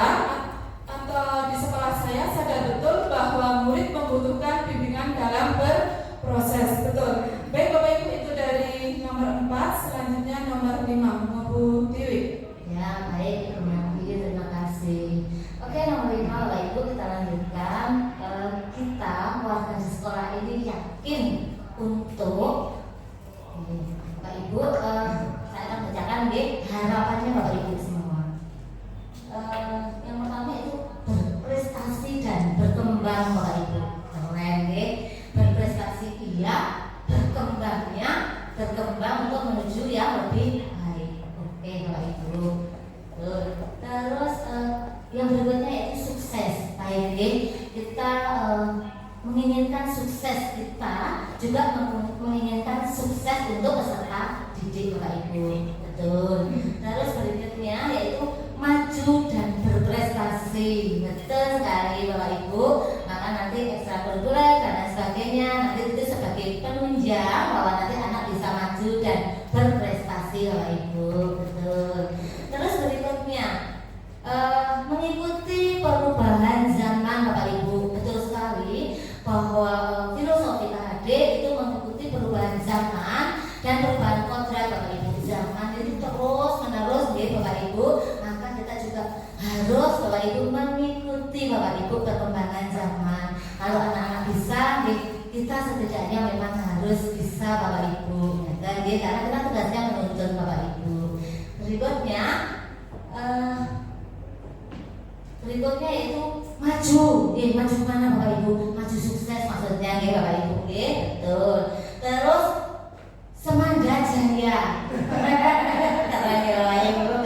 atau di sekolah saya sadar betul bahwa murid membutuhkan bimbingan dalam berproses. Betul. Baik Bapak Ibu, itu dari nomor 4. Selanjutnya nomor 5, Bu Tiwi. Ya, baik Ibu Nabi, terima kasih. Oke, nomor 5 Bapak Ibu, kita lanjutkan. Kita warga di sekolah ini yakin untuk Bapak Ibu, saya akan bacakan harapannya Bapak Ibu semua. Yang pertama itu berprestasi dan berkembang Bapak Ibu. Keren berprestasi iya, berkembang untuk menuju yang lebih baik. Oke Bapak Ibu. Terus yang berikutnya yaitu sukses. Baik, kita menginginkan sukses, kita juga menginginkan sukses untuk peserta didik Bapak Ibu. Betul. Terus berikutnya karena kita tugasnya menuntun Bapak Ibu. Berikutnya itu maju, maju mana Bapak Ibu? Maju sukses maksudnya, Bapak Ibu, betul. Terus Semangga Jaya, keren ya Bapak Ibu.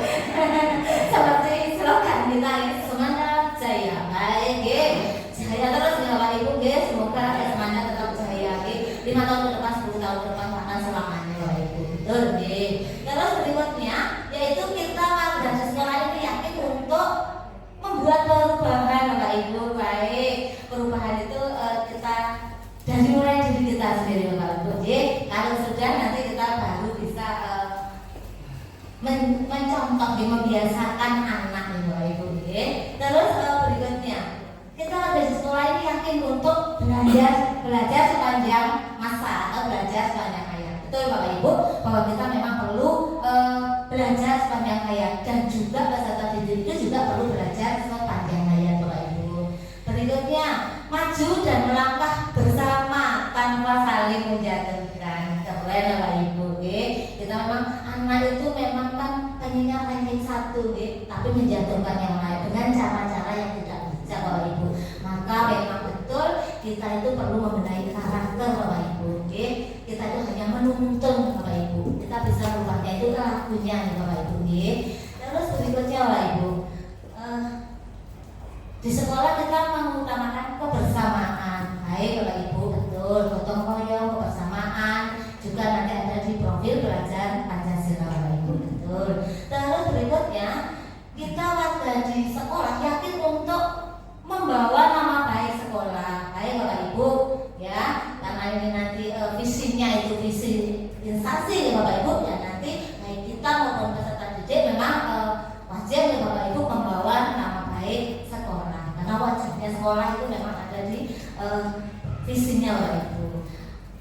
Seperti slogan kita ini Semangga Jaya, baik, jaya terus ya Bapak Ibu, semoga semuanya tetap jaya, 5 tahun ke depan, 10 tahun ke depan, bahkan selamanya Bapak Ibu, betul. Terus berikutnya yaitu kita warga sekolah ini yakin untuk membuat perubahan Bapak Ibu, baik perubahan itu kita dari mulai diri kita sendiri Bapak Ibu. Kalau sudah nanti kita baru bisa mencontoh, membiasakan anak Bapak Ibu. Terus berikutnya kita warga sekolah ini yakin untuk belajar sepanjang masa atau belajar sepanjang hayat. Betul Bapak Ibu, bahwa kita memang perlu belajar sepanjang hayat dan juga peserta didik itu juga perlu belajar sepanjang hayat Bapak Ibu. Berikutnya maju dan melangkah bersama tanpa saling menjatuhkan. Keren Bapak Ibu. Kita memang anak itu memang kan pengennya ranking 1, tapi menjatuhkan yang lain dengan cara-cara yang tidak bisa Bapak Ibu. Maka memang betul kita itu perlu membenahi karakter Bapak Ibu. Kita itu hanya menuntun Bapak Ibu. Kita bisa merubahnya itu lakunya Bapak Ibu. Terus berikutnya Bapak Ibu, di sekolah kita mengutamakan kebersamaan, baik Bapak Ibu, betul, gotong royong, kebersamaan, juga nanti ada di profil belajar Pancasila Bapak Ibu, betul. Terus berikutnya kita warga di sekolah yakin untuk membawa nama baik sekolah, baik Bapak Ibu, ya, karena ini nanti visinya itu visi instansi ya Bapak Ibu, ya nanti baik kita maupun peserta didik memang wajib ya Bapak Ibu membawa nama baik sekolah, karena wajibnya sekolah itu memang ada di visinya Bapak Ibu.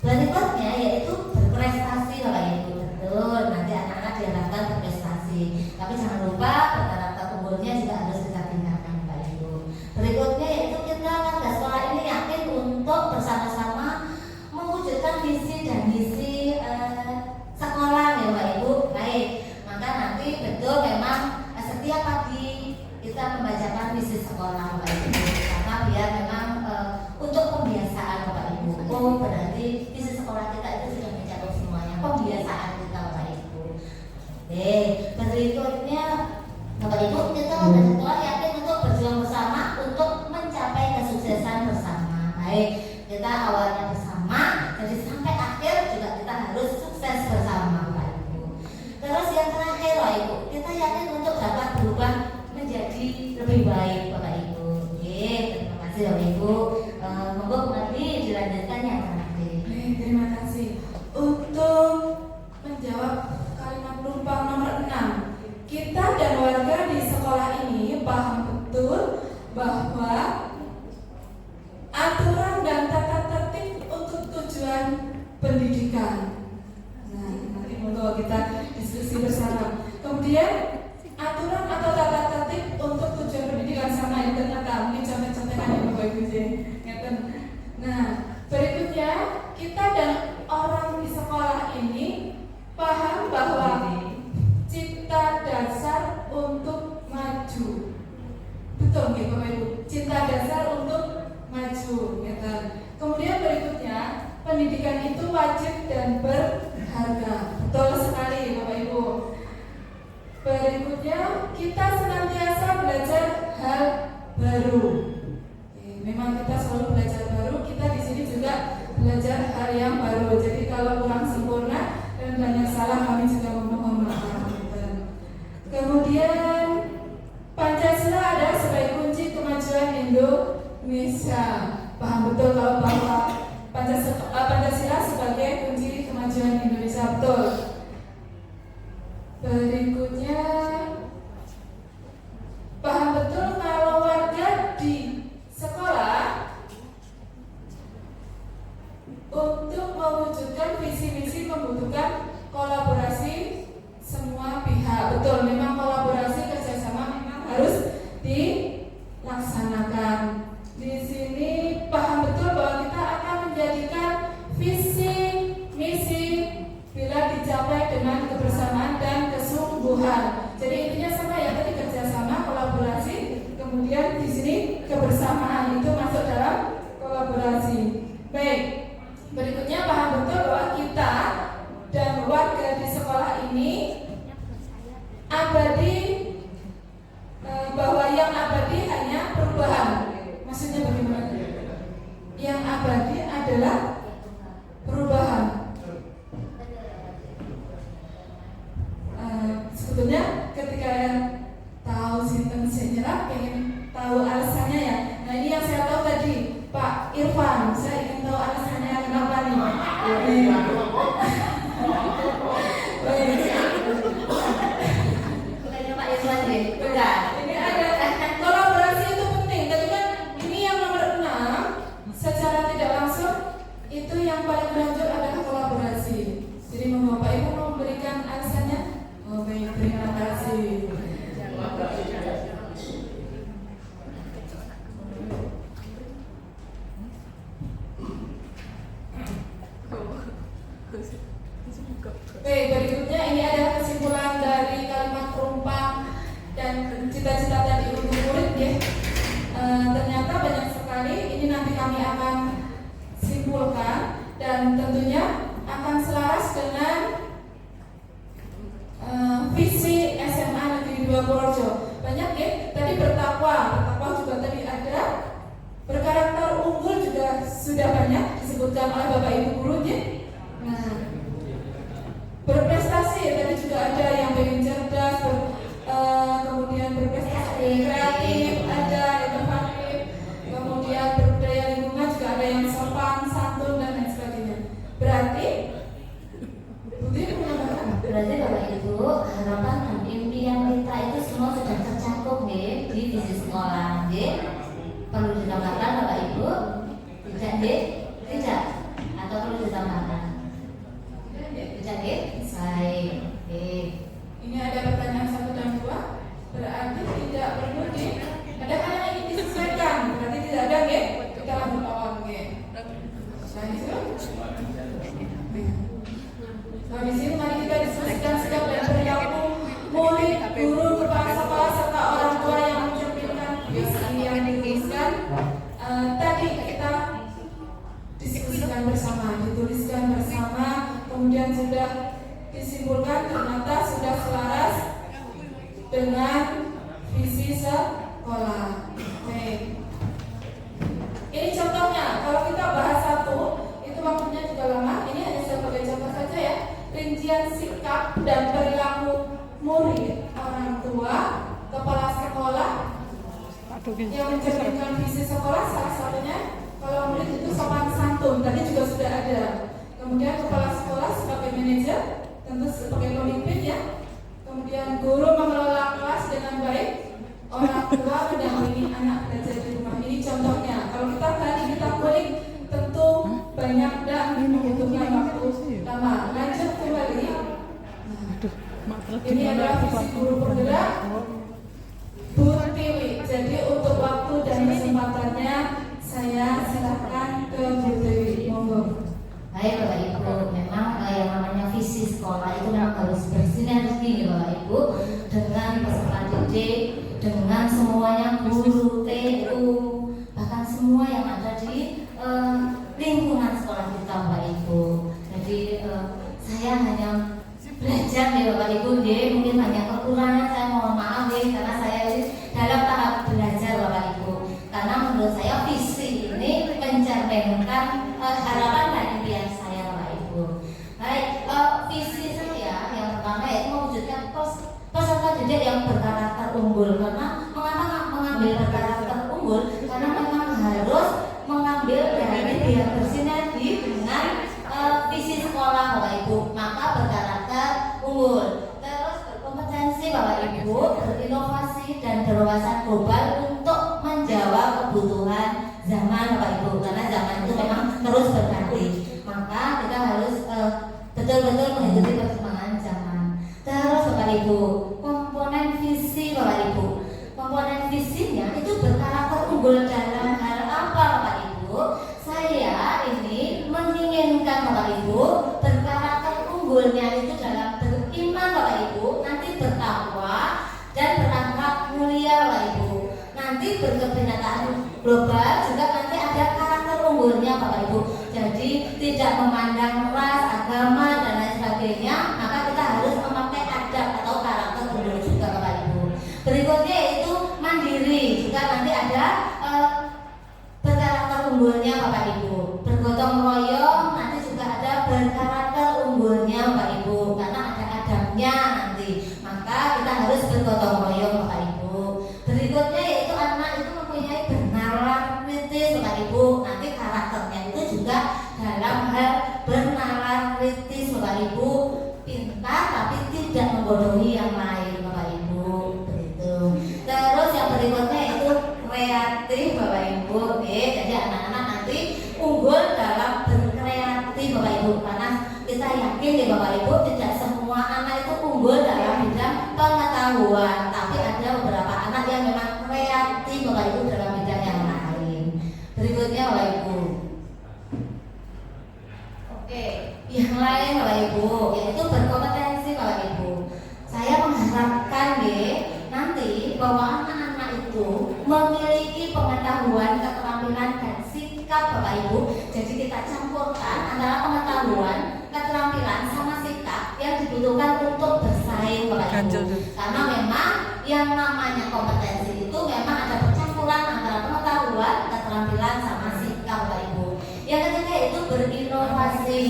Berikutnya yaitu berprestasi Bapak Ibu, betul, nanti anak-anak diharapkan berprestasi, tapi jangan lupa kata-kata unggulnya juga harus kita tinggalkan Bapak Ibu. Berikutnya yaitu kita warga sekolah ini yakin untuk bersama-sama mewujudkan visi dan misi sekolah ya Bapak Ibu. Baik, maka nanti betul memang setiap pagi kita membacakan visi sekolah Bapak Ibu, karena biar memang untuk pembiasaan Bapak Ibu. Oh, berarti visi sekolah kita itu sudah mencakup semuanya, pembiasaan kita Bapak Ibu. Berikutnya Bapak Ibu, kita warga sekolah yakin untuk berjuang bersama untuk mencapai kesuksesan bersama. Baik, kita awalnya bersama, jadi sampai akhir juga kita harus sukses bersama Bapak Ibu. Terus yang terakhir Bapak Ibu, kita yakin untuk dapat berubah menjadi lebih baik Bapak Ibu. Terima kasih Bapak Ibu. Monggo nanti dilanjutkan yang terakhir. Terima kasih. Untuk menjawab kalimat penumpang nomor 6, kita dan warga di sekolah ini paham betul bahwa aturan dan tata tertib untuk tujuan pendidikan. Nah, nanti monggo kita diskusi bersama. Kemudian aturan atau tata tertib untuk tujuan pendidikan sama yang ternyata mungkin contoh-contohnya ya Bapak Ibu. Nah, berikutnya kita dan orang di sekolah ini paham bahwa cita dasar untuk maju. Betul nggih Bapak Ibu? Cita dasar untuk maju, gitu. Kemudian berikutnya, pendidikan itu wajib dan berharga. Betul sekali Bapak Ibu. Berikutnya, kita senantiasa belajar hal baru. Memang kita selalu belajar baru, kita di sini juga belajar hal yang baru. Jadi kalau kurang sempurna dan banyak salah, kami juga memohon maaf. Kemudian Pancasila ada sebagai kunci kemajuan Indonesia. Paham betul kalau bahwa Pancasila sebagai kunci kemajuan Indonesia, betul. Berikutnya, paham betul kalau warga di sekolah untuk mewujudkan visi misi membutuhkan kolaborasi semua pihak. Betul, memang kolaborasi kerjasama memang harus dilaksanakan. Di sini paham betul bahwa kita akan menjadikan visi misi bila dicapai pertumbuhan. Jadi intinya sama ya, tadi kerjasama, kolaborasi, kemudian di sini kebersamaan itu masuk dalam kolaborasi. Baik, berikutnya paham betul bahwa kita dan warga di sekolah ini abadi, bahwa yang abadi hanya perubahan. Maksudnya bagaimana? Yang abadi adalah perubahan. Sebetulnya ketika tahu sinten senyerap, pengen tahu alasannya ya. Nah ini yang saya tahu tadi, Pak Irfan, saya ingin tahu alasannya kenapa nih. Bukannya Pak Irwan deh, bukan. Ini ada kolaborasi itu penting. Tadi kan ini yang nomor 6, secara tidak langsung itu yang paling menonjol adalah kolaborasi. Jadi mohon Bapak Ibu mau memberikan alasannya. Oh baik, terima kasih. Baik, berikutnya ini adalah kesimpulan dari kalimat perumpam dan cita-cita tadi untuk murid ya. Ternyata banyak sekali, ini nanti kami akan simpulkan dan tentunya akan selaras dengan visi SMA Negeri 2 Purworejo. Banyak ya, tadi bertakwa juga tadi ada, berkarakter unggul juga sudah banyak disebutkan oleh Bapak Ibu guru ya. Nah, berprestasi tadi juga ada yang pengen cerdas, kemudian berprestasi kreatif, ada inovatif, kemudian berbudaya lingkungan juga ada yang sopan, santun dan lain sebagainya. Berarti Berarti Bapak Ibu, harapan dan impian kita itu semua sudah tercakup di visi sekolah. Perlu ditambahkan Bapak Ibu? Tidak, tidak, atau perlu ditambahkan? Tidak, baik. ini ada pertanyaan 1 dan 2, berarti tidak perlu di. Ada hal yang ingin disesuaikan, berarti tidak ada ya. Kita lanjut awal ya. Nah itu. Habis ini mari kita diskusikan sikap dan perilaku murid, guru, kepala sekolah serta orang tua yang mencerminkan visi yang dirumuskan. Tadi kita diskusikan bersama, dituliskan bersama, kemudian sudah disimpulkan ternyata sudah selaras dengan visi sekolah. Baik. Ini contohnya, kalau kita bahas satu, itu waktunya juga lama. Ini hanya sebagai contoh saja ya. Rincian sikap dan perilaku murid, orang tua, kepala sekolah yang mencerminkan visi sekolah. Salah satunya kalau murid itu sopan santun, tadi juga sudah ada. Kemudian kepala sekolah sebagai manajer, tentu sebagai pemimpin ya. Kemudian guru mengelola kelas dengan baik, orang tua mendampingi anak belajar di rumah. Ini contohnya. Kalau kita tadi kita kulik, tentu banyak dan membutuhkan waktu lama. Lanjut kembali. Ini adalah visi guru penggerak Bu Tiwi. Jadi untuk waktu dan kesempatannya saya silakan ke Bu Tiwi. Monggo. Baik Bapak Ibu, memang yang namanya visi sekolah itu memang harus bersinergi ya Bapak Ibu, dengan peserta didik, dengan semuanya guru, TU, bahkan semua yang ada di lingkungan sekolah kita Bapak Ibu. Jadi saya hanya belajar nih Bapak Ibu, mungkin banyak kekurangan, saya mohon maaf ya, karena saya dalam tahap belajar Bapak Ibu. Karena menurut saya visi ini mencerminkan harapan dan impian saya Bapak Ibu. Baik, visi saya yang pertama yaitu mewujudkan peserta didik yang berkarakter unggul. Karena mengapa mengambil berkarakter unggul? Karena memang harus mengambil dari yang bersinergi dengan visi sekolah Bapak Ibu, maka berkarakter unggul. Terus berkompetensi Bapak Ibu, berinovasi dan berwawasan global untuk menjawab kebutuhan zaman Bapak Ibu, karena zaman itu memang terus berganti, maka kita harus betul-betul mengikuti perkembangan zaman. Terus Bapak Ibu, komponen visi Bapak Ibu, komponen visinya itu berkarakter unggul dalam hal apa Bapak Ibu? Saya ini menginginkan Bapak Ibu berkarakter unggulnya itu dalam beriman Bapak Ibu, nanti bertambah nanti berkebinekaan global juga nanti ada karakter unggulnya Bapak Ibu. Jadi tidak memandang ras, agama dan lain sebagainya, maka kita harus memakai adab atau karakter unggul juga Bapak Ibu. Berikutnya yaitu mandiri, juga nanti ada berkarakter unggulnya Bapak Ibu. Bergotong royong nanti juga ada berkarakter unggulnya Bapak Ibu, karena ada adabnya nanti, maka kita harus bergotong royong Bapak Ibu. Berikutnya yaitu anak itu mempunyai bernalar kritis Bapak Ibu. Nanti karakternya itu juga dalam hal bernalar kritis Bapak Ibu, pintar tapi tidak membodohi yang lain Bapak Ibu. Begitu. Terus yang berikutnya itu kreatif Bapak Ibu. Jadi anak-anak nanti unggul dalam berkreatif Bapak Ibu, karena kita yakin ya Bapak Ibu, tidak semua anak itu unggul dalam bidang pengetahuan, tapi ada beberapa anak yang memang kreatif Bapak Ibu dalam bidang yang lain. Berikutnya Bapak Ibu. Oke, yang lain Bapak Ibu yaitu berkompetensi Bapak Ibu. Saya mengharapkan nanti bahwa anak-anak itu memiliki pengetahuan, keterampilan dan sikap Bapak Ibu. Jadi kita campurkan antara pengetahuan, keterampilan sama sikap yang dibutuhkan untuk bersaing Bapak Ibu. Karena memang yang namanya kompetensi itu memang ada percampuran antara pengetahuan, keterampilan sama sikap Bapak Ibu. Yang ketiga itu berinovasi.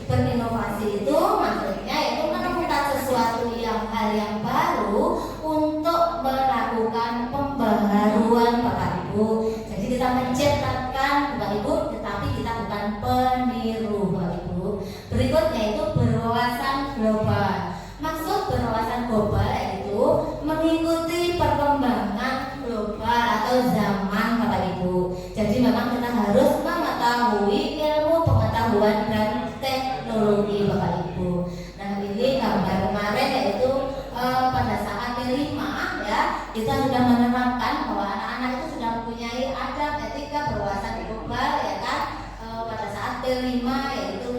Berinovasi itu maksudnya yaitu menemukan sesuatu hal yang baru untuk melakukan pembaharuan Bapak Ibu. Jadi kita menciptakan Bapak Ibu, tetapi kita bukan peniru Bapak Ibu. Berikutnya itu berwawasan global. Maksud berwawasan global yaitu mengikuti perkembangan global atau zaman Bapak Ibu. Jadi memang kita harus mengetahui ilmu pengetahuan dan teknologi Bapak Ibu. Nah ini gambar kemarin yaitu pada saat T5 ya, kita sudah menerapkan bahwa anak-anak itu sudah mempunyai adab, etika, berwawasan global ya kan. Pada saat T5 yaitu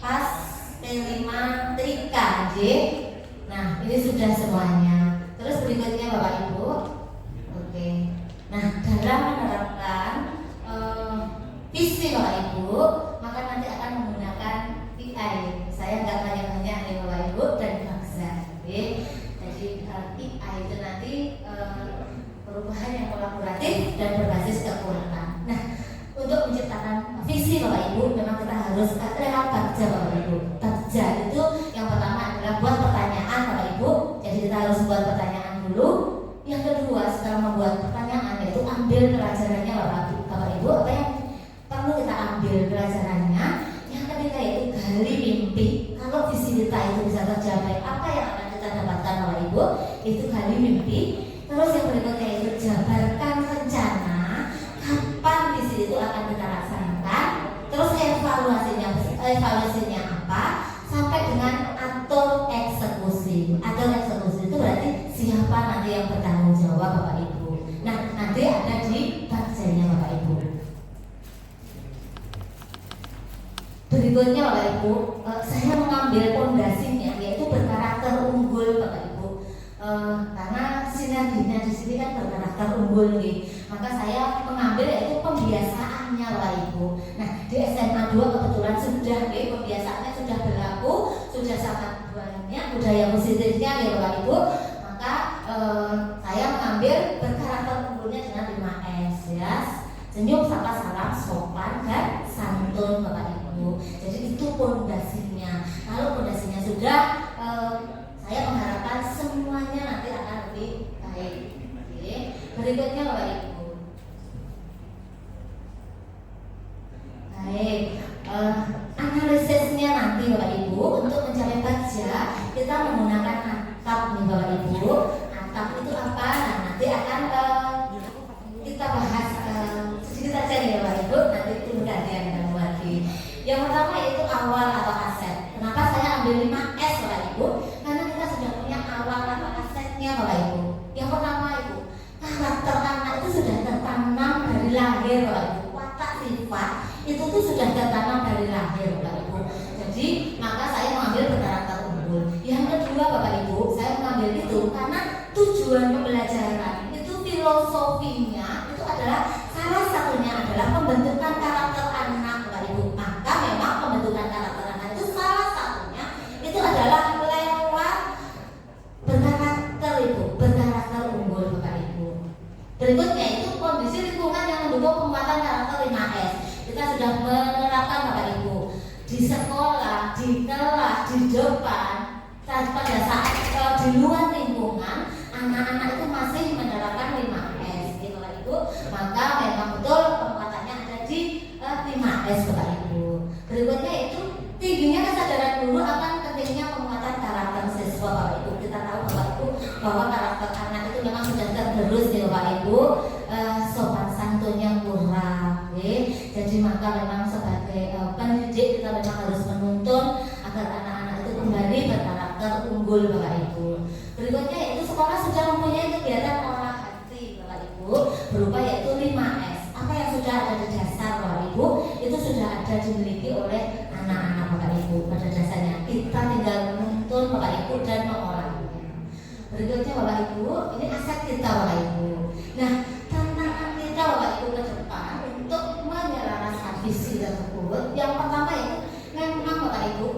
pas T5 TIK. Nah ini sudah semuanya. Terus berikutnya Bapak Ibu. Oke. Nah dalam menerapkan visi Bapak Ibu, maka nanti akan menggunakan PI. Saya nggak banyak-banyak nih Bapak Ibu dan bangsa. Jadi PI itu nanti perubahan yang kolaboratif dan berbasis kekuatan. Nah untuk menciptakan visi Bapak Ibu, memang kita harus lewat bagja Bapak Ibu. Bagja itu yang pertama adalah buat pertanyaan Bapak Ibu. Jadi kita harus buat pertanyaan dulu. Yang kedua setelah membuat pertanyaan yaitu ambil pelajarannya Bapak Ibu. Apa yang perlu kita ambil pelajarannya? Yang ketiga yaitu gali mimpi. Kalau visi kita itu bisa tercapai, apa yang akan kita dapatkan Bapak Ibu? Itu gali mimpi. Terus yang berikutnya itu jabarkan rencana kapan visi itu akan kita laksanakan. Terus evaluasinya apa? Sampai dengan atur eksekusi. Atur eksekusi itu berarti siapa nanti yang bertanggung jawab Bapak Ibu. Nah nanti ada di bagiannya Bapak Ibu. Berikutnya Bapak Ibu, saya mengambil pondasinya yaitu berkarakter unggul Bapak Ibu. Karena sinerginya di sini kan berkarakter unggul nih. Maka saya mengambil yaitu pembiasaannya Bapak Ibu. Nah di SMA 2 kebetulan sudah pembiasaannya sudah berlaku, sudah sangat banyak budaya positifnya ya Bapak Ibu. Maka saya mengambil berkarakter unggulnya dengan 5S ya. Senyum, sapa, salam, sopan dan santun Bapak Ibu. Jadi itu pondasinya. Kalau pondasinya sudah, saya mengharapkan semuanya nanti akan lebih baik. Oke. Berikutnya Bapak Ibu. Baik. Analisisnya nanti Bapak Ibu untuk mencapai bagja kita menggunakan atap nih Bapak Ibu. Atap itu apa? Nah nanti akan kita bahas sedikit saja nih Bapak Ibu. Nanti itu gantian dengan lagi. Yang pertama yaitu awal atau aset. Kenapa saya ambil 5S Bapak Ibu? Karena kita sudah punya awal atau asetnya Bapak Ibu. Yang pertama itu karakter anak itu sudah tertanam dari lahir Bapak Ibu. Watak sifat itu tuh sudah tertanam dari lahir Bapak Ibu. Jadi maka saya mengambil berkarakter unggul. Yang kedua Bapak Ibu, saya mengambil itu karena tujuan pembelajaran di depan pada saat di luar lingkungan anak-anak itu masih menerapkan 5S gitu Bapak Ibu, maka memang betul penguatannya ada di 5S Bapak Ibu. Berikutnya itu tingginya kesadaran guru akan pentingnya penguatan karakter siswa Bapak Ibu. Kita tahu Bapak Ibu bahwa karakter anak itu memang sudah tergerus ya Bapak Ibu, sopan santunnya kurang, jadi maka memang sebagai pendidik kita memang harus menuntun agar anak-anak itu kembali berkarakter unggul Bapak Ibu. Berikutnya yaitu sekolah sudah mempunyai kegiatan olah hati Bapak Ibu berupa yaitu 5S. Apa yang sudah ada di dasar Bapak Ibu itu sudah ada dimiliki oleh anak-anak Bapak Ibu. Pada dasarnya kita tinggal menuntun Bapak Ibu dan mengolahnya. Berikutnya Bapak Ibu, ini aset kita Bapak Ibu. Nah, tantangan kita Bapak Ibu ke depan untuk menyelaraskan visi tersebut, yang pertama itu memang Bapak Ibu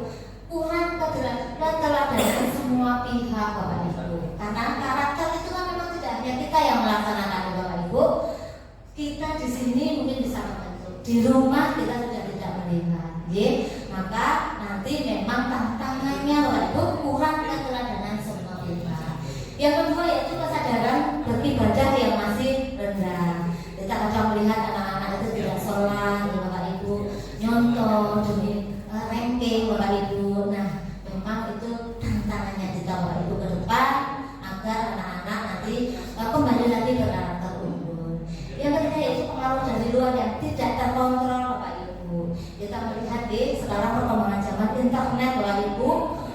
kurang keteladanan semua pihak Bapak Ibu. Karena karakter itu kan memang tidak hanya kita yang melaksanakan Bapak Ibu. Kita di sini mungkin bisa membantu. Di rumah kita sudah tidak melihat, maka nanti memang tantangannya Bapak Ibu kurang keteladanan semua pihak. Yang kedua yaitu kesadaran beribadah yang masih rendah. Kita kadang melihat anak-anak itu tidak sholat, Bapak Ibu, nyontoh demi ranking Bapak Ibu. Nah, memang itu tantangannya kita Bapak Ibu ke depan agar anak-anak nanti kembali lagi ke karakter unggul. Yang ketiga yaitu pengaruh dari luar yang tidak terkontrol Bapak Ibu. Kita melihat sekarang perkembangan zaman internet Bapak Ibu,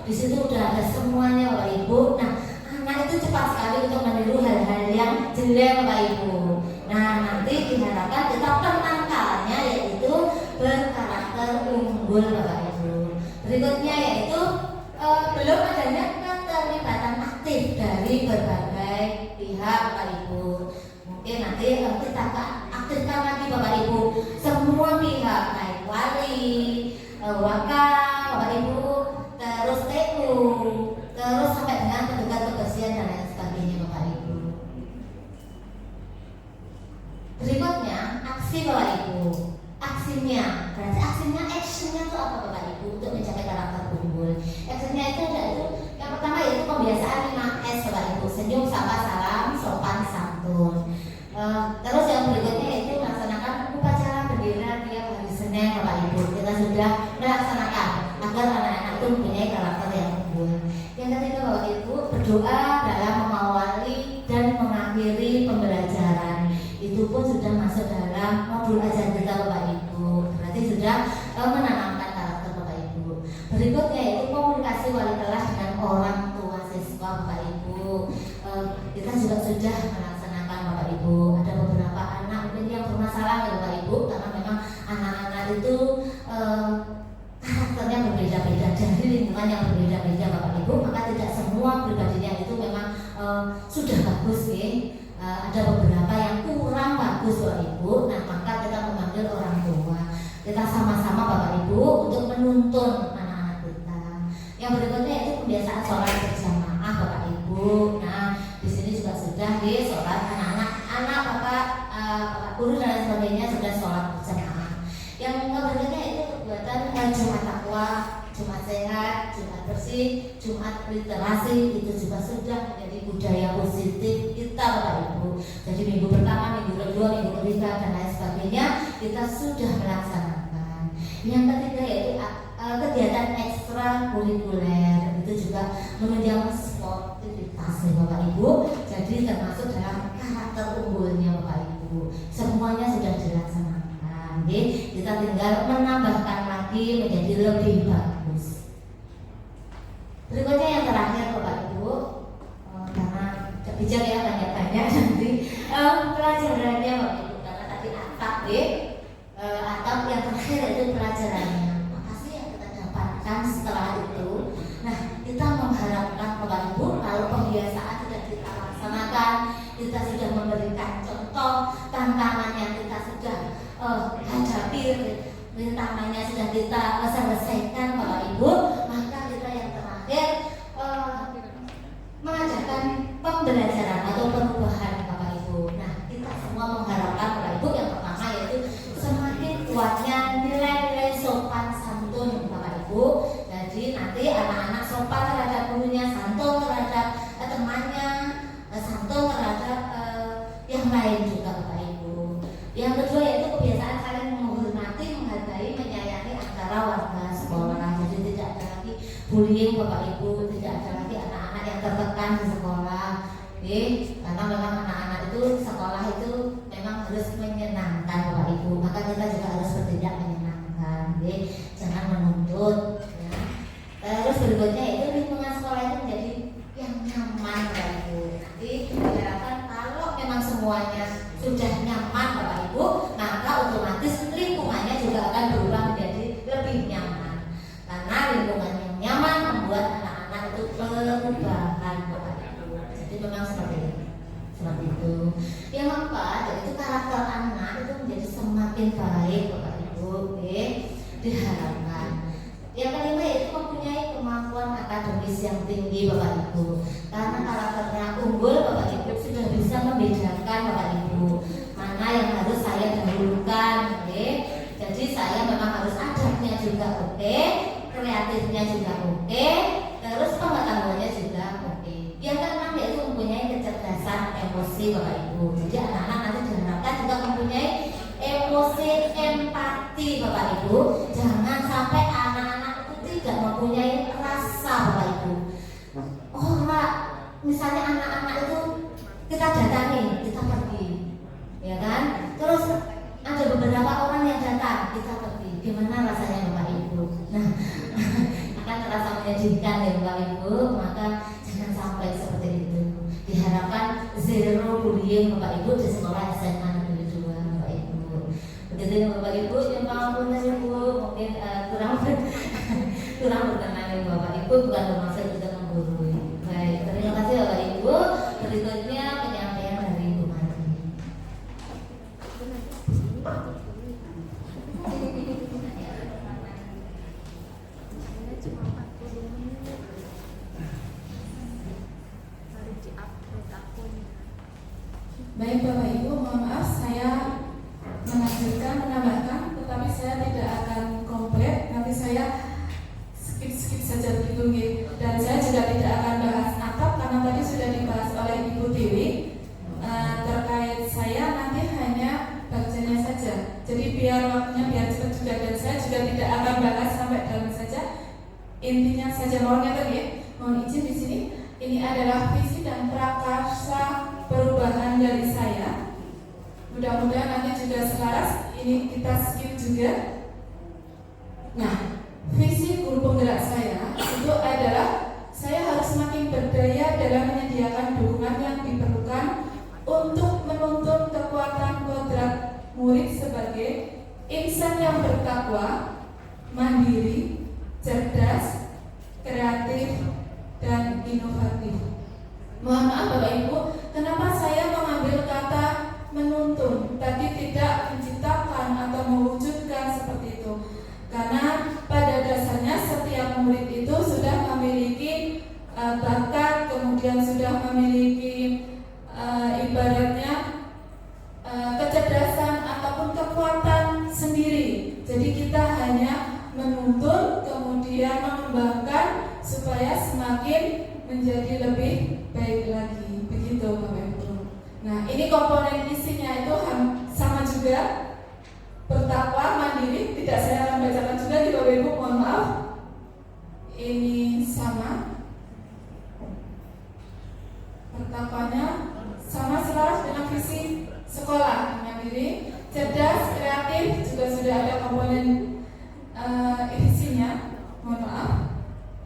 di situ sudah ada semuanya Bapak Ibu. Nah, anak itu cepat sekali untuk meniru hal-hal yang jelek Bapak Ibu. Nah, nanti diharapkan kita penangkalnya yaitu berkarakter unggul Bapak Ibu. Berikutnya yaitu belum adanya keterlibatan aktif dari berbagai pihak Bapak Ibu. Mungkin nanti kita aktifkan lagi Bapak Ibu semua pihak, baik wali, wakaf Bapak Ibu, terus TU, terus sampai dengan petugas kebersihan dan lain sebagainya Bapak Ibu. Berikutnya aksi Bapak Ibu. Aksinya, berarti actionnya itu apa Bapak Ibu untuk mencapai karakter unggul? Actionnya itu yang pertama yaitu pembiasaan 5S Bapak Ibu, senyum, sapa, salam, sopan, santun. Terus yang berikutnya yaitu melaksanakan upacara bendera tiap hari Senin Bapak Ibu. Kita sudah melaksanakan agar anak-anak itu mempunyai karakter yang unggul. Yang ketiga Bapak Ibu, berdoa dalam mengawali dan mengakhiri pembelajaran. Itu pun sudah masuk dalam modul ajar kita Bapak Ibu. Berarti sudah menanamkan karakter Bapak Ibu. Berikutnya yaitu komunikasi wali kelas dengan orang tua siswa Bapak Ibu. Kita juga sudah melaksanakan Bapak Ibu. Ada beberapa anak mungkin yang bermasalah ya Bapak Ibu, karena memang anak-anak itu karakternya berbeda-beda dari lingkungan yang berbeda-beda Bapak Ibu. Maka tidak semua pribadinya itu memang sudah bagus ada beberapa yang kurang bagus Bapak Ibu. Nah, maka kita memanggil orang tua. Kita sama-sama Bapak Ibu untuk menuntun anak-anak kita. Yang berikutnya itu kebiasaan sholat berjamaah Bapak Ibu. Nah, di sini juga sudah sholat anak-anak Bapak guru dan lain sebagainya sudah sholat berjamaah. Yang berikutnya itu kegiatan Jumat Takwa, Jumat Sehat, Jumat Bersih, Jumat Literasi, itu juga sudah menjadi budaya positif kita Bapak Ibu. Jadi minggu pertama, minggu kedua, minggu ketiga dan lain sebagainya kita sudah melaksanakan. Yang ketiga yaitu kegiatan ekstra kurikuler, itu juga menunjang sportivitas Bapak Ibu. Jadi termasuk dalam karakter unggulnya Bapak Ibu. Semuanya sudah dilaksanakan. Kita tinggal menambahkan lagi menjadi lebih bagus. Berikutnya yang terakhir Bapak Ibu, karena bijak ya banyak-banyak nanti pelajarannya Bapak Ibu, karena tadi atap yang terakhir itu pelajarannya. Apa sih yang kita dapatkan setelah itu? Nah, kita mengharapkan Bapak Ibu kalau pembiasaan sudah kita laksanakan, kita sudah memberikan contoh, tantangannya kita sudah hadapi, rintangannya sudah kita selesaikan Bapak Ibu, maka kita yang terakhir mengajarkan pembelajaran atau perubahan Bapak Ibu. Nah, kita semua mengharapkan bullying Bapak Ibu, tidak ada lagi anak-anak yang tertekan di sekolah. Karena memang anak-anak itu sekolah itu memang harus menyenangkan Bapak Ibu, maka kita juga harus bertindak menyenangkan, jangan menuntut. Terus berikutnya itu lingkungan sekolah itu menjadi yang nyaman Bapak Ibu. Nanti diharapkan kalau memang semuanya sudah nyaman Bapak Ibu, maka otomatis lingkungannya juga akan berubah menjadi lebih nyaman. Karena lingkungan yang nyaman membuat anak-anak itu perubahan Bapak Ibu. Jadi memang seperti itu. Yang keempat, yaitu karakter anak itu menjadi semakin baik Bapak Ibu. Diharapkan. Yang kelima yaitu mempunyai kemampuan akademis yang tinggi Bapak Ibu. Karena karakternya unggul Bapak Ibu sudah bisa membedakan Bapak Ibu mana yang harus saya dahulukan. Jadi saya memang harus adabnya juga oke, kreatifnya juga oke, terus pengetahuannya juga oke. Yang keenam yaitu mempunyai kecerdasan emosi Bapak Ibu. Jadi anak-anak nanti diharapkan juga mempunyai emosi empati Bapak Ibu. Jangan sampai anak-anak itu tidak mempunyai rasa Bapak Ibu. Misalnya anak-anak itu kita datangi, kita pergi, ya kan? Terus ada beberapa orang yang datang, kita pergi. Gimana rasanya Bapak Ibu? Nah, akan terasa menyedihkan ya Bapak Ibu. Maka jangan sampai seperti itu. Diharapkan zero bullying Bapak Ibu di sekolah SMA Negeri 2 Bapak Ibu. Begitu ya Bapak Ibu. Ya maafun Ibu, mungkin kurang berkenan ya Bapak Ibu, bukan bermaksud untuk menggurui. Baik, terima kasih Bapak Ibu. Berikutnya penyampaian dari Ibu Mati. Baik Bapak Ibu, mohon maaf saya menambahkan, tetapi saya tidak akan komplit. Nanti saya skip saja begitu, dan saya juga tidak akan bahas atap karena tadi sudah dibahas oleh Ibu Tiwi. Terkait saya nanti hanya bagiannya saja. Jadi biar waktunya cepat juga, dan saya juga tidak akan bahas sampai dalam saja. Intinya saja mohon izin di sini. Ini adalah visi dan prakarsa perubahan dari saya. Mudah-mudahan nanti juga selaras. Ini kita skip juga. Nah, visi guru penggerak saya itu adalah saya harus semakin berdaya dalam menyediakan dukungan yang diperlukan untuk menuntun kekuatan kodrat murid sebagai insan yang bertakwa, mandiri, cerdas, kreatif, dan inovatif. Mohon maaf Bapak Ibu, kenapa saya mengambil kata menuntun, tadi tidak menciptakan atau mewujudkan seperti itu. Karena pada dasarnya setiap murid itu sudah memiliki bakat, kemudian sudah memiliki ibaratnya kecerdasan ataupun kekuatan sendiri. Jadi kita hanya menuntun, kemudian mengembangkan supaya semakin menjadi lebih baik lagi. Begitu Bapak Ibu. Nah, ini komponen isinya itu sama juga. Bertakwa, mandiri, tidak saya akan bacakan juga di Bapak Ibu, mohon maaf. Ini sama. Bertakwanya sama selaras dengan visi sekolah. Mandiri, cerdas, kreatif, juga sudah ada komponen isinya. Mohon maaf.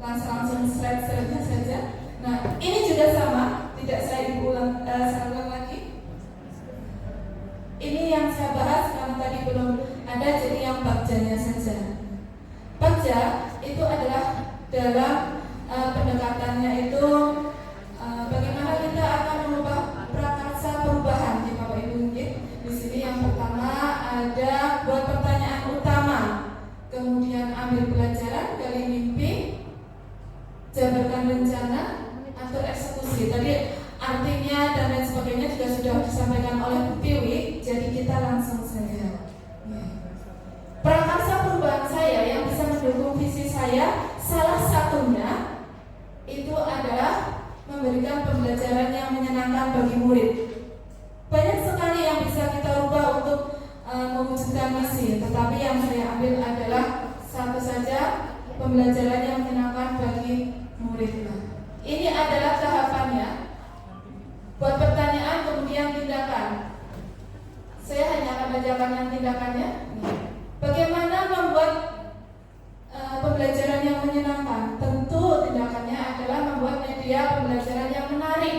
Langsung slide-nya saja. Nah, ini juga sama, tidak saya ulang lagi. Ini yang saya bahas karena tadi belum ada, jadi yang bagja saja. Bagja itu adalah dalam pendekatannya itu bagaimana kita akan mengubah prakarsa perubahan di Bapak Ibu. Di sini yang pertama ada buat pertanyaan utama, kemudian ambil pelajaran, gali mimpi, jabarkan rencana, atur eksekusi. Tadi artinya dan lain sebagainya juga sudah disampaikan oleh Bu Tiwi. Jadi kita langsung saja. Prakarsa perubahan saya yang bisa mendukung visi saya, salah satunya itu adalah memberikan pembelajaran yang menyenangkan bagi murid. Banyak sekali yang bisa kita rubah untuk mewujudkan misi, tetapi yang saya ambil adalah satu saja, pembelajaran yang menyenangkan bagi media pembelajaran yang menarik,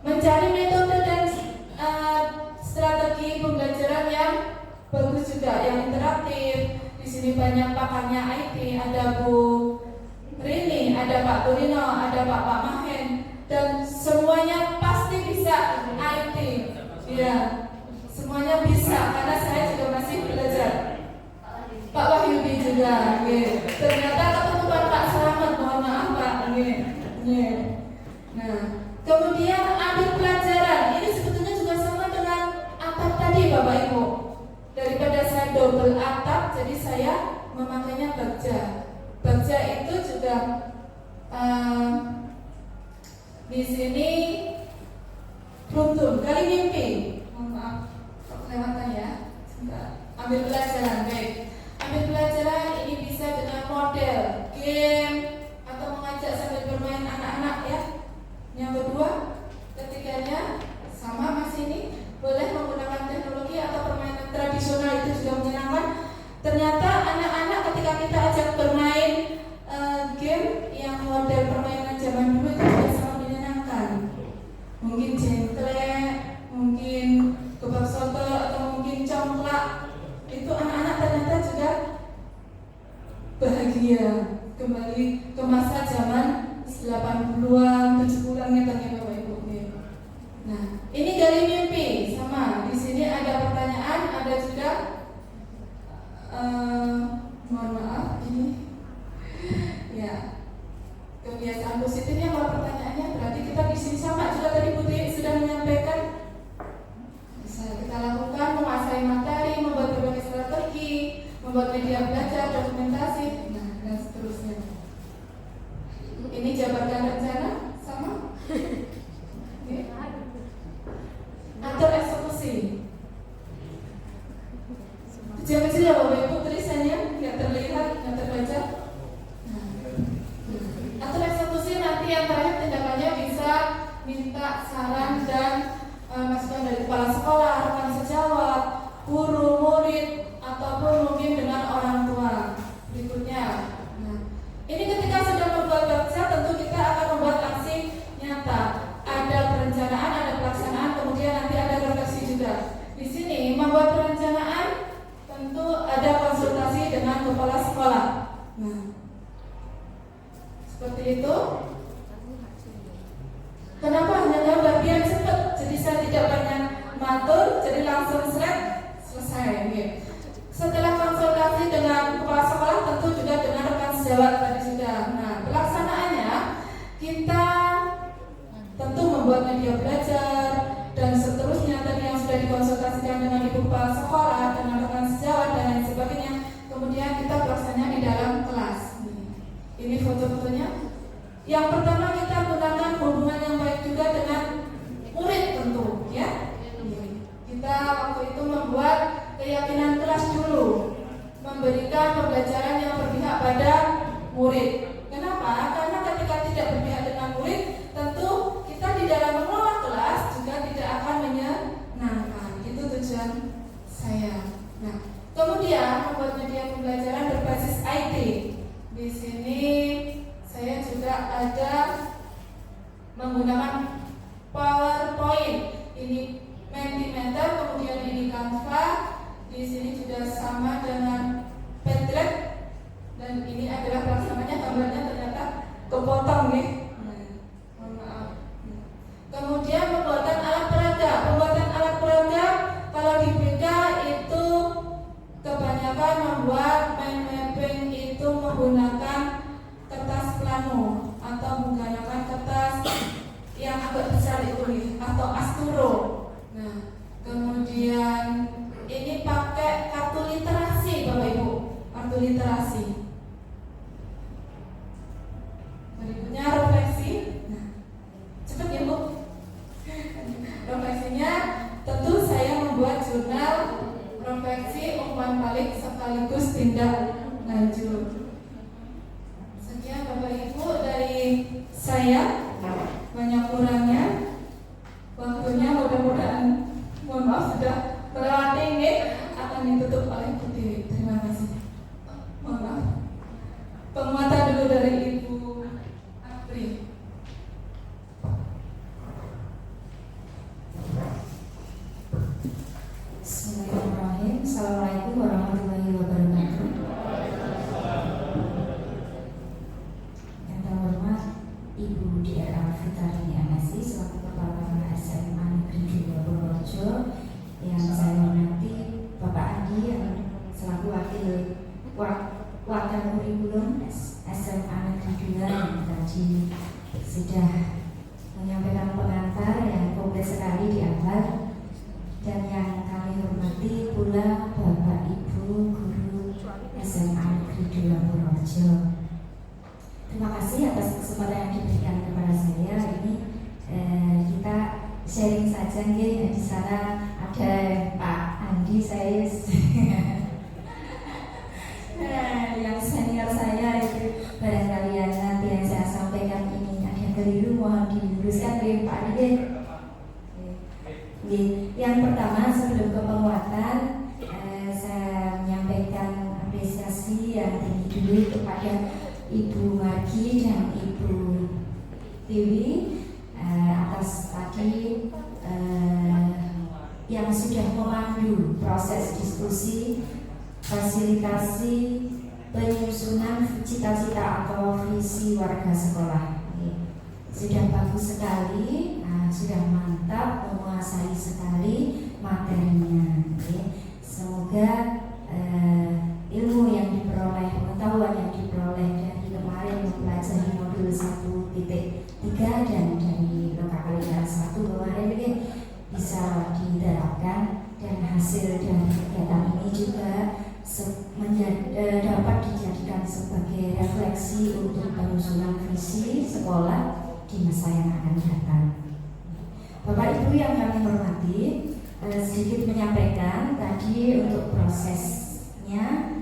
mencari metode dan strategi pembelajaran yang bagus juga, yang interaktif. Di sini banyak pakarnya IT, ada Bu Rini, ada Pak Turino, ada Pak Mahen, dan semuanya pasti bisa IT. Ya, semuanya bisa karena saya juga masih belajar. Pak Wahyudi juga, ternyata ketemu Pak Selamat, mohon maaf Pak. Nah, kemudian ambil pelajaran. Ini sebetulnya juga sama dengan atap tadi Bapak Ibu. Daripada saya double atap, jadi saya memakainya bagja. Bagja itu juga di sini beruntun kali mimpi. Mohon maaf, kelewatan ya. Ambil pelajaran, baik. Ambil pelajaran ini bisa dengan model game atau mengajak sambil bermain anak-anak ya. Yang kedua, ketiganya sama masih ini boleh menggunakan teknologi atau permainan tradisional, itu juga menyenangkan. Ternyata anak-anak ketika kita ajak bermain game yang model permainan zaman dulu itu juga sangat menyenangkan. Mungkin jengklek, mungkin gebak soto atau mungkin congklak. Itu anak-anak ternyata juga bahagia kembali ke masa zaman 80-an, 70-an katanya Bapak Ibu. Nah, ini gali mimpi sama. Di sini ada pertanyaan, ada juga mohon maaf ini ya kebiasaan positifnya. Kalau pertanyaannya berarti kita di sini sama juga tadi Bu Tri sudah menyampaikan. Bisa kita lakukan menguasai materi, membuat berbagai strategi, membuat media belajar, dokumentasi, nah dan seterusnya. Ini jabarkan rencana sama. Atur eksekusi. Kecil-kecil ya Bapak Ibu tulisannya, nggak terlihat, nggak terbaca. Nah, atur eksekusi nanti yang terakhir tindakannya bisa minta saran dan masukan dari kepala sekolah, rekan sejawat, guru, murid, ataupun mungkin dengan orang tua. Berikutnya, nah, ini ketika sudah membuat bagja, tentu kita akan membuat aksi nyata. Ada perencanaan, ada pelaksanaan, kemudian nanti ada refleksi juga. Di sini membuat perencanaan, tentu ada konsultasi dengan kepala sekolah. Nah, seperti itu. Kenapa hanya gambar biar cepat? Jadi saya tidak banyak matur, jadi langsung selesai. Setelah konsultasi dengan kepala sekolah, tentu juga dengan rekan sejawat tadi sudah. Nah, pelaksanaannya kita tentu membuat media belajar dan seterusnya tadi yang sudah dikonsultasikan dengan ibu kepala sekolah, dengan rekan sejawat dan lain sebagainya. Kemudian kita pelaksananya di dalam kelas. Ini foto-fotonya. Yang pertama kita gunakan hubungan yang baik juga dengan murid tentu, ya. Kita waktu itu membuat keyakinan kelas dulu, memberikan pembelajaran yang berpihak pada murid. Kenapa? Karena ketika tidak berpihak dengan murid, tentu kita di dalam mengelola kelas juga tidak akan menyenangkan. Itu tujuan saya. Nah, kemudian membuat media pembelajaran berbasis IT. Di sini saya juga ada menggunakan PowerPoint. Ini Mentimeter, kemudian ini Canva. Di sini juga sama dengan Padlet. Dan ini adalah pelaksananya, gambarnya ternyata kepotong nih. Mohon maaf. Kemudian pembuatan alat peraga. Pembuatan alat peraga kalau di BK itu kebanyakan membuat mind mapping itu menggunakan kertas plano atau menggunakan kertas yang agak besar itu nih, atau asturo. Nah, kemudian ini pakai kartu literasi Bapak Ibu, kartu literasi. Berikutnya refleksi. Nah, cepet ya Bu. Refleksinya tentu saya membuat jurnal refleksi, umpan balik sekaligus tindak lanjut. Sekian Bapak Ibu dari saya, banyak kurangnya. Waktunya mudah-mudahan, mohon maaf sudah melewati ini, akan ditutup oleh Bu Dewi. Terima kasih. Mohon maaf. Penguatan dulu dari Ibu Apri. sudah menyampaikan pengantar yang komplit sekali di awal, dan yang kami hormati pula Bapak Ibu Guru SMA Negeri 2 Purworejo. Terima kasih atas kesempatan yang diberikan kepada saya. Ini kita sharing saja nih. Di sana ada Pak Andi, saya yang senior saya itu, barangkali yang nanti yang saya sampaikan ini ada keliru, mohon diluruskan oleh Pak Andi. Yang pertama, sebelum ke penguatan, saya menyampaikan apresiasi yang tinggi dulu kepada Ibu Margi dan Ibu Dewi atas tadi yang sudah memandu proses diskusi, fasilitasi, penyusunan cita-cita atau visi warga sekolah. Sudah bagus sekali, sudah mantap, menguasai sekali materinya. Semoga ilmu yang diperoleh, pengetahuan yang diperoleh dari kemarin mempelajari modul 1.3 dan dari lokal 1 kemarin ini bisa diterapkan, dan hasil dari kegiatan ini juga dapat dijadikan sebagai refleksi untuk penyusunan visi sekolah di masa yang akan datang. Bapak Ibu yang kami hormati, sedikit menyampaikan tadi untuk prosesnya.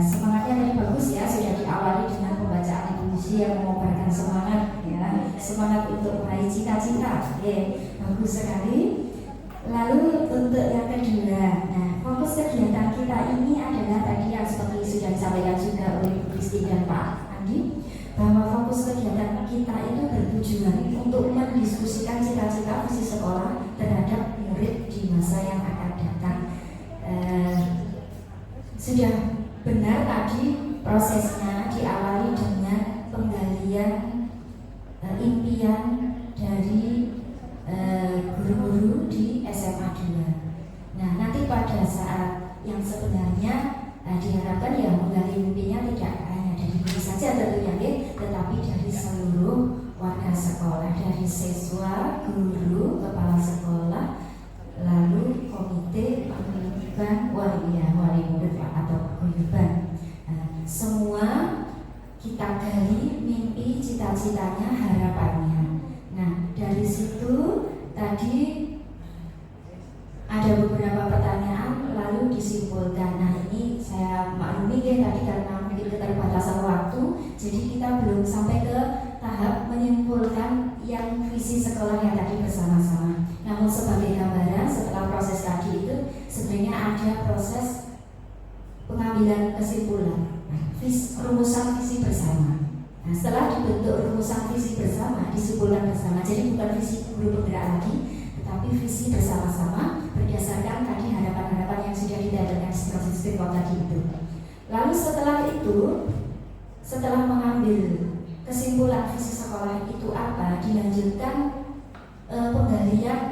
Semangatnya tadi bagus ya, sudah diawali dengan pembacaan puisi yang mengobarkan semangat ya, semangat untuk meraih cita-cita. Bagus sekali. Lalu untuk yang kedua, fokus kegiatan kita ini adalah tadi yang seperti sudah disampaikan juga oleh Bu Kristi dan Pak Andi, bahwa fokus kegiatan kita itu bertujuan untuk mendiskusikan cita-cita visi sekolah terhadap murid di masa yang akan datang. Sudah benar tadi prosesnya diawali dengan penggalian impian dari guru-guru di SMA 2. Nah, nanti pada saat yang sebenarnya diharapkan ya menggali mimpinya tidak hanya dari guru saja tentunya, tetapi dari seluruh warga sekolah, dari siswa, guru, kepala sekolah, lalu komite paguyuban wali murid atau paguyuban. Semua kita gali mimpi, cita-citanya, harapannya. Nah, dari situ tadi ada beberapa pertanyaan lalu disimpulkan. Nah, ini saya maklumi ya tadi karena mungkin keterbatasan waktu, jadi kita belum sampai ke tahap menyimpulkan yang visi sekolah yang tadi bersama-sama. Namun sebagai gambaran, setelah proses tadi itu sebenarnya ada proses pengambilan kesimpulan, rumusan visi bersama. Nah, setelah dibentuk rumusan visi bersama, disimpulkan bersama. Jadi bukan visi guru penggerak lagi, tetapi visi bersama-sama berdasarkan tadi harapan-harapan yang sudah didapatkan di proses tadi itu. Lalu setelah itu, setelah mengambil kesimpulan visi sekolah itu apa, dilanjutkan penggalian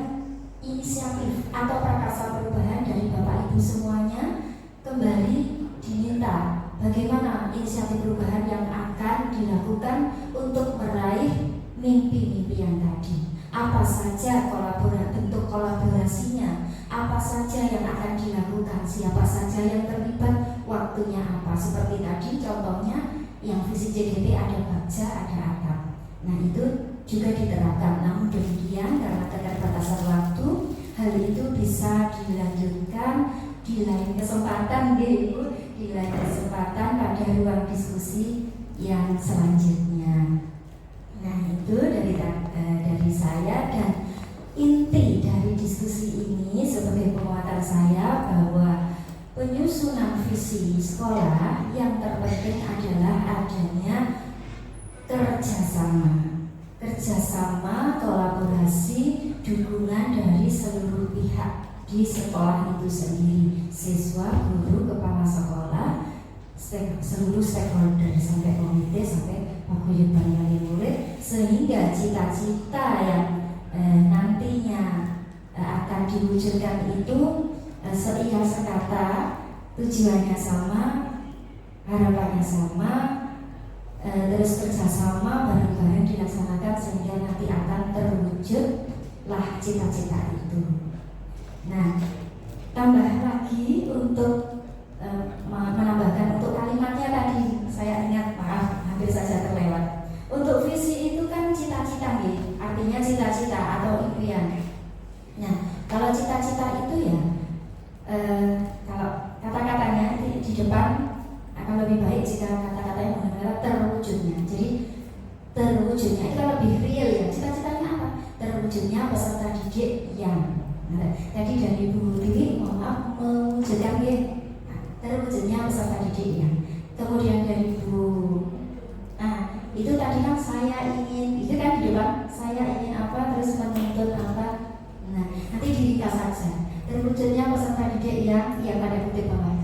inisiatif atau prakarsa perubahan dari Bapak Ibu semuanya. Kembali diminta bagaimana inisiatif perubahan yang akan dilakukan untuk meraih mimpi-mimpi yang tadi. Apa saja bentuk kolaborasinya, apa saja yang akan dilakukan, siapa saja yang terlibat, waktunya apa. Seperti tadi contohnya yang visi CGP ada baja, ada atap. Nah, itu juga diterapkan. Namun demikian karena keterbatasan waktu, hal itu bisa dilanjutkan di lain kesempatan, di lain kesempatan pada ruang diskusi yang selanjutnya. Nah, itu dari saya, dan inti dari diskusi ini sebagai penguatan saya bahwa penyusunan visi sekolah yang terpenting adalah adanya kerjasama, kolaborasi, dukungan dari seluruh pihak di sekolah itu sendiri, siswa, guru, kepala sekolah, seluruh stakeholder sampai komite, sampai paguyuban wali murid, sehingga cita-cita yang nantinya akan diwujudkan itu seia sekata, tujuannya sama, harapannya sama, terus kerjasama bareng-bareng dilaksanakan sehingga nanti akan terwujudlah cita-cita itu. Nah, tambah lagi untuk menambahkan untuk kalimatnya tadi saya ingat, maaf hampir saja terlewat. Untuk visi itu kan cita-cita nih, artinya cita-cita atau impian. Nah, kalau cita-cita itu ya kalau kata-katanya di depan akan lebih baik jika kata-katanya benar-benar terwujudnya. Jadi terwujudnya itu lebih real ya. Cita-citanya apa? Terwujudnya peserta didik yang. Tadi dari Bu Tiwi, mohon maaf, mewujudkan ya. Terwujudnya peserta didik yang. Kemudian dari Bu, itu tadi kan saya ingin, itu kan di depan saya ingin apa, terus menuntut apa. Nah, nanti diringkas saja. Terwujudnya peserta didik yang pada kutip bawah.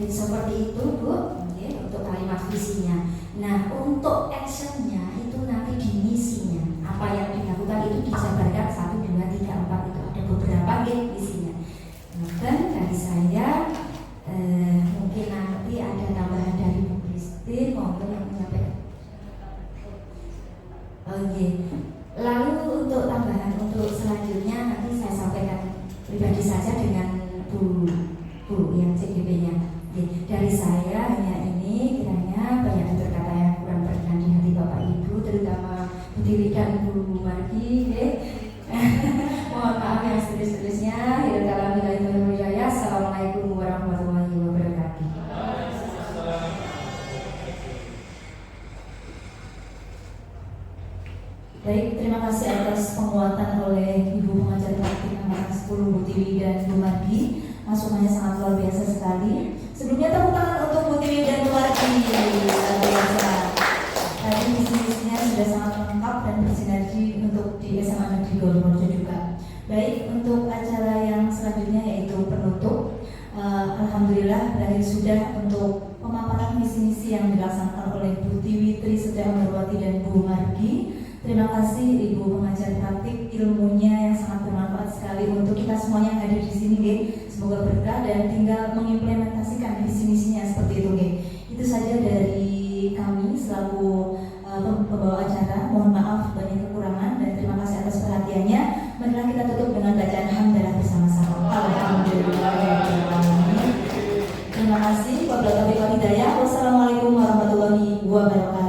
Jadi seperti itu Bu, untuk kalimat visinya. Nah, untuk actionnya itu nanti di misinya. Apa yang dilakukan itu dijabarkan 1, 2, 3, 4 itu ada beberapa visinya. Dan dari saya mungkin nanti ada tambahan dari Bu Christine, monggo yang menyampaikan. Oke. Lalu untuk tambahan untuk selanjutnya nanti saya sampaikan pribadi saja dengan Bu yang CGP-nya. Dari saya hanya ini, kiranya banyak berkata yang kurang berkenan di hati Bapak Ibu, terutama Bu Tiwi dan Bu Margi. Mohon maaf yang serius-seriusnya. Assalamualaikum warahmatullahi wabarakatuh. Baik, terima kasih atas penguatan oleh Ibu Pengajar Praktik Angkatan 10 Bu Tiwi dan Bu Margi. Masukannya sangat luar biasa sekali. Sebelumnya tepuk tangan untuk Bu Tiwi dan Bu Margi. Luar biasa. Tadi misi-misinya sudah sangat lengkap dan bersinergi untuk di SMA Negeri Gorontalo juga. Baik, untuk acara yang selanjutnya yaitu penutup. Alhamdulillah berakhir sudah untuk pemaparan misi-misi yang dilaksanakan oleh Bu Tiwi Tri Setia Amarwati dan Bu Margi. Terima kasih Ibu Pengajar Praktik, ilmunya yang sangat bermanfaat sekali untuk kita semuanya yang hadir di sini, Ge. Semoga berkah dan tinggal mengimplementasikan misi-misinya seperti itu, Ge. Itu saja dari kami selaku pembawa acara. Mohon maaf banyak kekurangan dan terima kasih atas perhatiannya. Marilah kita tutup dengan bacaan hamdalah bersama-sama. Alhamdulillah. Terima kasih. Wabillahi taufiq wal hidayah. Wassalamualaikum warahmatullahi wabarakatuh.